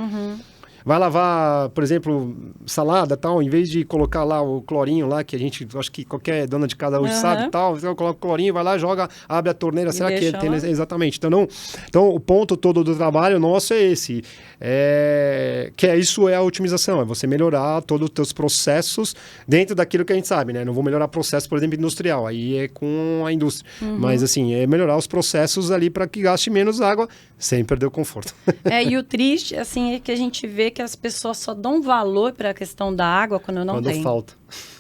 Vai lavar, por exemplo, salada tal, em vez de colocar lá o clorinho lá, que a gente, acho que qualquer dona de casa hoje sabe tal, você coloca o clorinho, vai lá, joga, abre a torneira,
E
será que ele tem...
lá?
Exatamente. Então, o ponto todo do trabalho nosso é esse, isso é a otimização, é você melhorar todos os teus processos dentro daquilo que a gente sabe, né? Não vou melhorar processo, por exemplo, industrial, aí é com a indústria. Mas, assim, é melhorar os processos ali para que gaste menos água sem perder o conforto.
E o triste, assim, é que a gente vê que as pessoas só dão valor para a questão da água quando não tem.
Quando falta.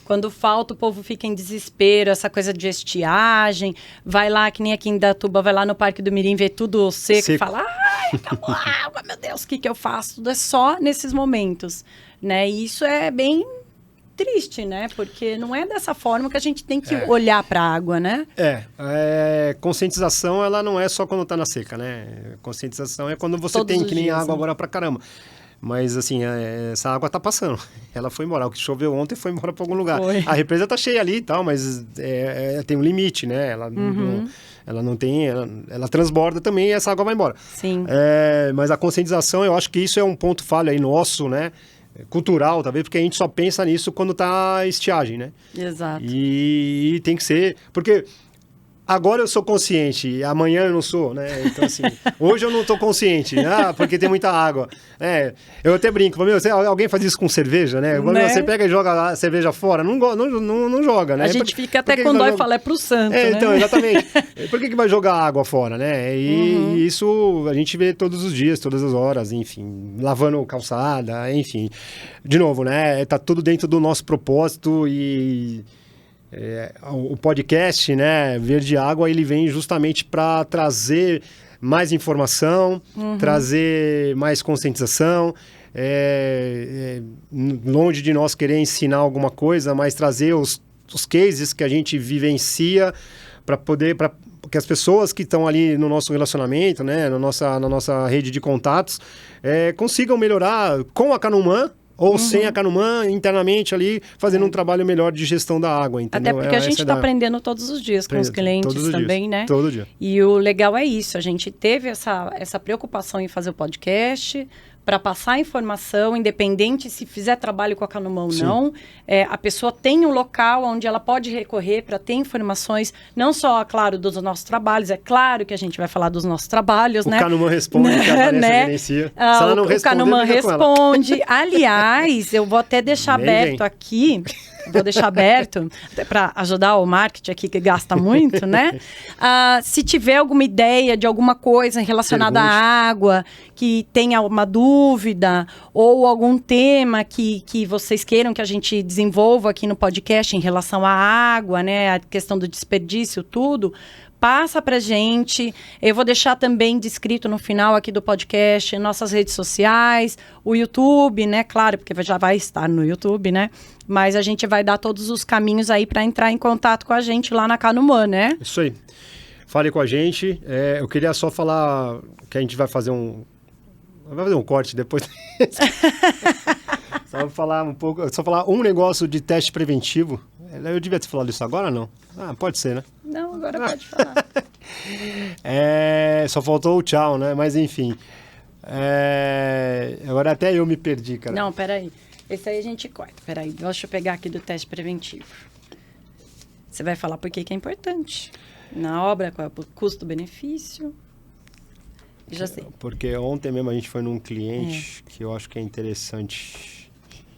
Quando falta, o povo fica em desespero, essa coisa de estiagem, vai lá, que nem aqui em Indatuba, vai lá no Parque do Mirim, vê tudo seco. E fala, ai, acabou a água, meu Deus, o que eu faço? Tudo é só nesses momentos, né? E isso é bem triste, né? Porque não é dessa forma que a gente tem que olhar para a água, né?
Conscientização, ela não é só quando tá na seca, né? Conscientização é quando você
Todos
tem,
os
que nem
dias,
água
né?
agora pra caramba. Mas, assim, essa água tá passando. Ela foi embora. O que choveu ontem foi embora para algum lugar.
Foi.
A represa tá cheia ali e tal, mas tem um limite, né? Ela não tem... Ela transborda também e essa água vai embora.
Sim.
Mas a conscientização, eu acho que isso é um ponto falho aí nosso, né? Cultural, talvez, porque a gente só pensa nisso quando tá estiagem, né?
Exato.
E tem que ser... Porque agora eu sou consciente, amanhã eu não sou, né? Então, assim, hoje eu não tô consciente, porque tem muita água. Eu até brinco, alguém faz isso com cerveja, né? Você pega e joga a cerveja fora, não joga, né?
A gente fica até com dó e fala, é pro santo, né?
Então, exatamente. Por que vai jogar água fora, né? E isso a gente vê todos os dias, todas as horas, enfim, lavando calçada, enfim. De novo, né? Tá tudo dentro do nosso propósito e... o podcast, né, Verde Água, ele vem justamente para trazer mais informação, trazer mais conscientização, longe de nós querer ensinar alguma coisa, mas trazer os cases que a gente vivencia para que as pessoas que estão ali no nosso relacionamento, né, na nossa rede de contatos, consigam melhorar com a Canuman, ou sem a Canuman, internamente ali, fazendo um trabalho melhor de gestão da água, entendeu?
Até porque a gente está aprendendo todos os dias com os clientes também, né?
Todo dia.
E o legal é isso, a gente teve essa preocupação em fazer o podcast para passar informação, independente se fizer trabalho com a Canuman ou não. A pessoa tem um local onde ela pode recorrer para ter informações, não só, claro, dos nossos trabalhos, é claro que a gente vai falar dos nossos trabalhos, né?
O Canuman responde, que a Vanessa evidencia. Se ela não responder,
o Canuman responde. Aliás, eu vou até deixar aberto aqui... Vou deixar aberto para ajudar o marketing aqui, que gasta muito, né? Se tiver alguma ideia de alguma coisa relacionada à água, que tenha uma dúvida, ou algum tema que vocês queiram que a gente desenvolva aqui no podcast em relação à água, né? A questão do desperdício, tudo... Passa pra gente. Eu vou deixar também descrito no final aqui do podcast nossas redes sociais, o YouTube, né? Claro, porque já vai estar no YouTube, né? Mas a gente vai dar todos os caminhos aí para entrar em contato com a gente lá na Canuman, né?
Isso aí. Fale com a gente. Eu queria só falar que a gente vai fazer um corte depois. Só falar um negócio de teste preventivo. Eu devia ter falado isso agora ou não? Pode ser, né?
Não, agora pode falar.
Só faltou o tchau, né? Mas enfim. Agora até eu me perdi, cara.
Não, peraí. Esse aí a gente corta. Peraí, deixa eu pegar aqui do teste preventivo. Você vai falar por que é importante. Na obra, qual é o custo-benefício? Já sei.
Porque ontem mesmo a gente foi num cliente que eu acho que é interessante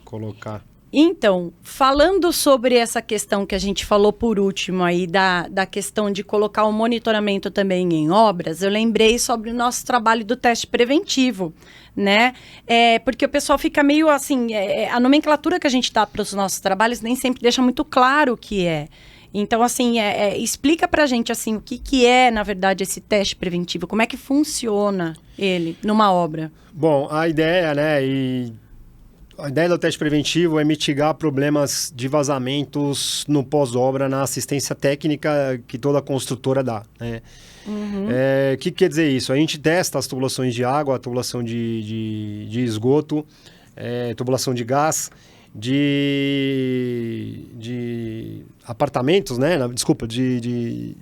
colocar.
Então, falando sobre essa questão que a gente falou por último aí, da questão de colocar o monitoramento também em obras, eu lembrei sobre o nosso trabalho do teste preventivo, né? Porque o pessoal fica meio assim, a nomenclatura que a gente dá para os nossos trabalhos nem sempre deixa muito claro o que é. Então, assim, explica pra gente, assim, o que é, na verdade, esse teste preventivo, como é que funciona ele numa obra?
Bom, a ideia, né, a ideia do teste preventivo é mitigar problemas de vazamentos no pós-obra, na assistência técnica que toda construtora dá, né? O que quer dizer isso? A gente testa as tubulações de água, a tubulação de esgoto, tubulação de gás, de apartamentos, né? Desculpa, de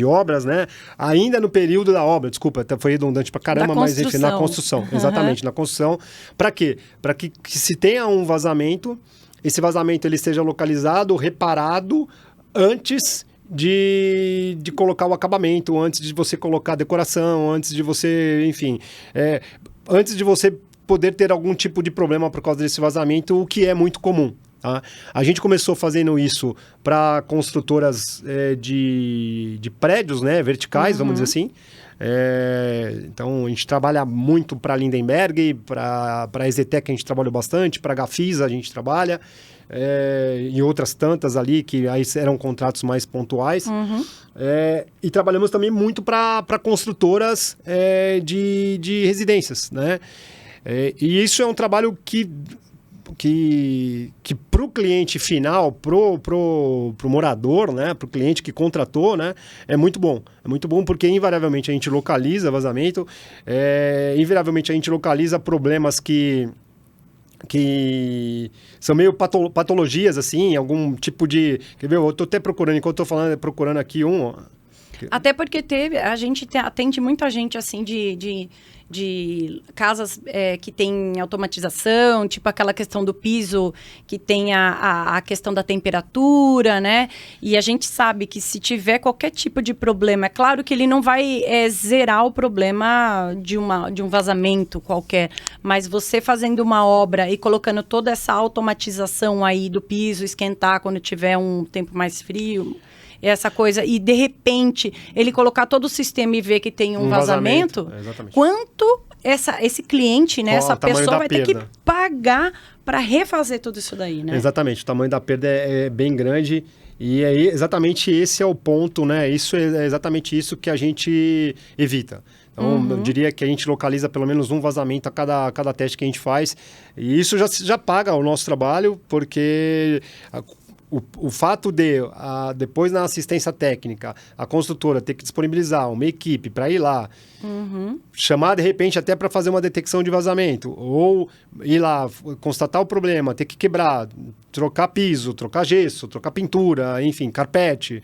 obras, né? Ainda no período da obra, desculpa, foi redundante pra caramba, mas enfim, na construção, exatamente, na construção. Para quê? Para que se tenha um vazamento, esse vazamento ele esteja localizado, reparado antes de colocar o acabamento, antes de você colocar a decoração, antes de você, enfim, antes de você poder ter algum tipo de problema por causa desse vazamento, o que é muito comum. Tá? A gente começou fazendo isso para construtoras de prédios, né, verticais, vamos dizer assim. Então, a gente trabalha muito para a Lindenberg, para a EZTEC a gente trabalhou bastante, para a Gafisa a gente trabalha, e outras tantas ali, que aí eram contratos mais pontuais. E trabalhamos também muito para construtoras de residências, né? E isso é um trabalho que para o cliente final, pro morador, né, para o cliente que contratou, né, é muito bom. É muito bom porque invariavelmente a gente localiza vazamento, invariavelmente a gente localiza problemas que são meio patologias, assim, algum tipo de... Quer ver? Eu estou até procurando, enquanto estou falando, procurando aqui um...
Até porque a gente atende muita gente, assim, de casas que tem automatização, tipo aquela questão do piso, que tem a questão da temperatura, né? E a gente sabe que se tiver qualquer tipo de problema, é claro que ele não vai zerar o problema de um vazamento qualquer, mas você fazendo uma obra e colocando toda essa automatização aí do piso, esquentar quando tiver um tempo mais frio... essa coisa, e de repente ele colocar todo o sistema e ver que tem um vazamento, quanto esse cliente, né, essa pessoa vai ter que pagar para refazer tudo isso daí, né?
Exatamente, o tamanho da perda é bem grande e aí exatamente esse é o ponto, né? Isso é exatamente isso que a gente evita. Então, eu diria que a gente localiza pelo menos um vazamento a cada teste que a gente faz e isso já paga o nosso trabalho, porque... O fato de, depois na assistência técnica, a construtora ter que disponibilizar uma equipe para ir lá, chamar de repente até para fazer uma detecção de vazamento, ou ir lá, constatar o problema, ter que quebrar, trocar piso, trocar gesso, trocar pintura, enfim, carpete.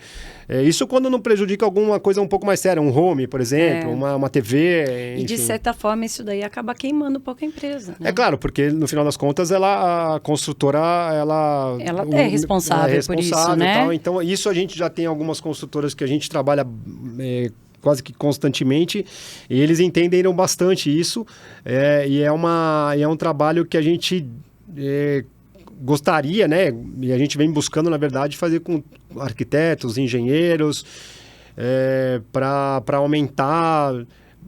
Isso quando não prejudica alguma coisa um pouco mais séria, um home, por exemplo, uma TV, enfim.
E de certa forma isso daí acaba queimando um pouco a empresa, né?
É claro, porque no final das contas a construtora, ela
é responsável por isso, né?
Tal. Então isso a gente já tem algumas construtoras que a gente trabalha quase que constantemente, e eles entenderam bastante isso, e é um trabalho que a gente gostaria, né? E a gente vem buscando, na verdade, fazer com arquitetos, engenheiros, para aumentar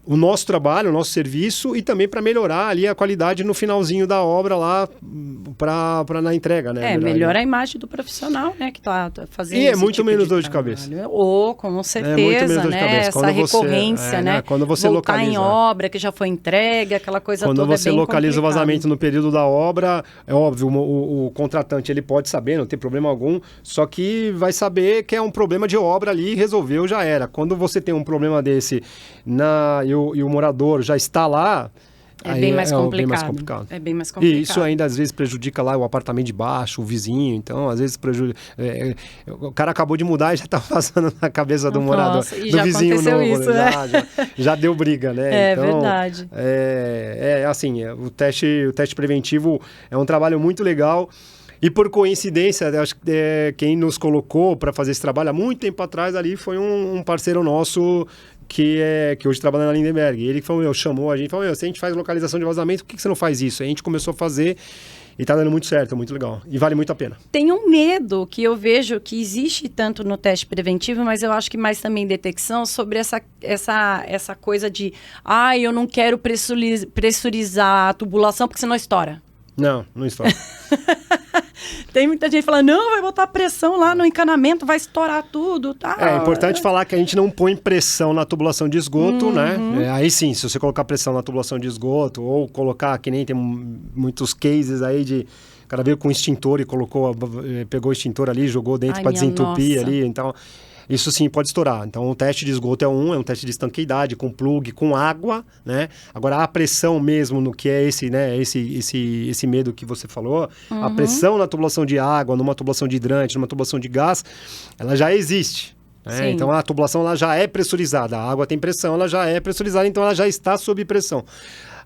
o nosso trabalho, o nosso serviço e também para melhorar ali a qualidade no finalzinho da obra lá para na entrega, né?
Melhora a imagem do profissional, né, que está fazendo.
E é muito menos dor de cabeça.
Com certeza, né? Essa recorrência, né?
Quando você
voltar
localiza
em obra que já foi entregue, aquela coisa toda.
Quando você localiza
complicado.
O vazamento no período da obra, é óbvio, o contratante ele pode saber, não tem problema algum, só que vai saber que é um problema de obra ali, resolveu, já era. Quando você tem um problema desse e o morador já está lá,
é bem mais complicado. É bem mais complicado.
E isso ainda às vezes prejudica lá o apartamento de baixo, o vizinho. Então, às vezes o cara acabou de mudar e já está passando na cabeça do morador, do vizinho novo.
Isso,
né? Já deu briga, né?
Então, verdade.
Assim, o teste preventivo é um trabalho muito legal. E por coincidência, acho que quem nos colocou para fazer esse trabalho há muito tempo atrás ali foi um parceiro nosso que hoje trabalha na Lindenberg. Ele chamou a gente e falou, se a gente faz localização de vazamento, por que você não faz isso? Aí a gente começou a fazer e está dando muito certo, muito legal. E vale muito a pena.
Tem um medo que eu vejo que existe tanto no teste preventivo, mas eu acho que mais também em detecção, sobre essa coisa de eu não quero pressurizar a tubulação porque senão estoura.
Não estoura.
Tem muita gente falando, não, vai botar pressão lá no encanamento, vai estourar tudo. Tá?
É importante falar que a gente não põe pressão na tubulação de esgoto, né? Aí sim, se você colocar pressão na tubulação de esgoto, ou colocar, que nem tem muitos cases aí de... O cara veio com extintor e pegou o extintor ali, jogou dentro para desentupir ali, então... Isso sim pode estourar. Então, o teste de esgoto é um teste de estanqueidade, com plug, com água, né? Agora, a pressão mesmo no que é esse, né? Esse medo que você falou, a pressão na tubulação de água, numa tubulação de hidrante, numa tubulação de gás, ela já existe. Então, a tubulação ela já é pressurizada. A água tem pressão, ela já é pressurizada, então ela já está sob pressão.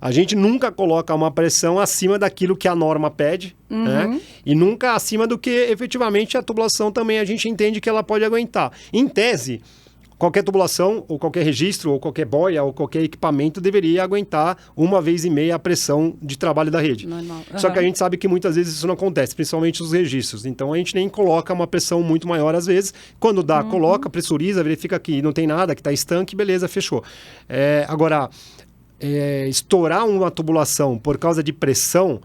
A gente nunca coloca uma pressão acima daquilo que a norma pede, né? E nunca acima do que efetivamente a tubulação também a gente entende que ela pode aguentar. Em tese, qualquer tubulação, ou qualquer registro, ou qualquer boia, ou qualquer equipamento deveria aguentar 1,5 vezes a pressão de trabalho da rede. Só que a gente sabe que muitas vezes isso não acontece, principalmente os registros. Então a gente nem coloca uma pressão muito maior às vezes. Quando dá, coloca, pressuriza, verifica que não tem nada, que está estanque, beleza, fechou. Agora... estourar uma tubulação por causa de pressão,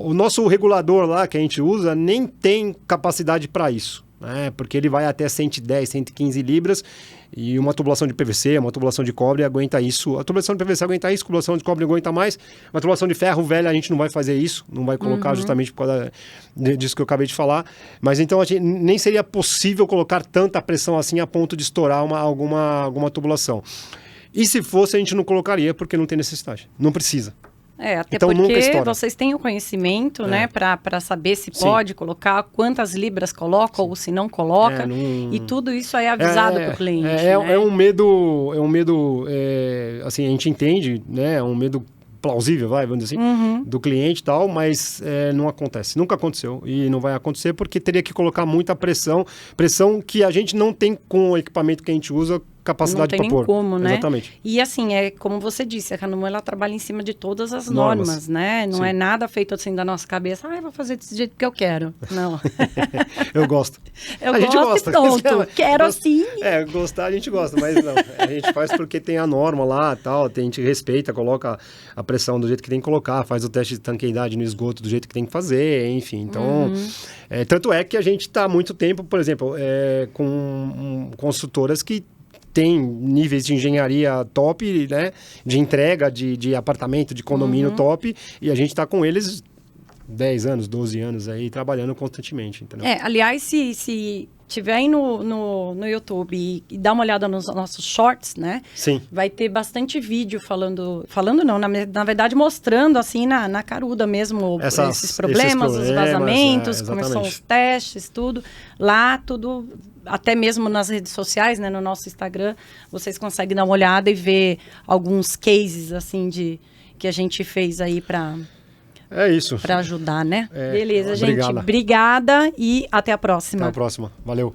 o nosso regulador lá que a gente usa nem tem capacidade para isso, né? Porque ele vai até 110, 115 libras e uma tubulação de PVC, uma tubulação de cobre aguenta isso. A tubulação de PVC aguenta isso, a tubulação de cobre aguenta mais. Uma tubulação de ferro velha a gente não vai fazer isso, não vai colocar justamente por causa disso que eu acabei de falar. Mas então nem seria possível colocar tanta pressão assim a ponto de estourar alguma tubulação. E se fosse, a gente não colocaria, porque não tem necessidade. Não precisa.
Até
então, nunca
porque
estoura.
vocês têm o conhecimento, né, para saber se
Sim.
pode colocar, quantas libras coloca ou se não coloca, e tudo isso é avisado para o cliente. Né?
É um medo, assim, a gente entende, né, é um medo plausível, vamos dizer assim, do cliente e tal, mas não acontece. Nunca aconteceu e não vai acontecer porque teria que colocar muita pressão que a gente não tem com o equipamento que a gente usa capacidade para pôr.
Não tem nem como, né?
Exatamente.
E assim, como você disse, a Canumo, ela trabalha em cima de todas as normas, né? Não é nada feito assim da nossa cabeça, eu vou fazer desse jeito que eu quero. Não.
Eu gosto.
A gente gosta. Pronto, quero assim.
Gostar a gente gosta, mas não. A gente faz porque tem a norma lá, tal, a gente respeita, coloca a pressão do jeito que tem que colocar, faz o teste de tanqueidade no esgoto do jeito que tem que fazer, enfim. Então, tanto é que a gente está há muito tempo, por exemplo, com construtoras que tem níveis de engenharia top, né? De entrega, de apartamento, de condomínio top, e a gente está com eles 10 anos, 12 anos aí, trabalhando constantemente, entendeu?
Aliás, se tiver aí no YouTube e dá uma olhada nos nossos shorts, né?
Sim.
Vai ter bastante vídeo falando não, na verdade mostrando assim na caruda mesmo esses problemas, os vazamentos, como são os testes, tudo. Lá, tudo, até mesmo nas redes sociais, né? No nosso Instagram, vocês conseguem dar uma olhada e ver alguns cases, assim, que a gente fez aí para
isso.
Para ajudar, né? Beleza,
obrigada.
gente. Obrigada e até a próxima.
Até a próxima. Valeu.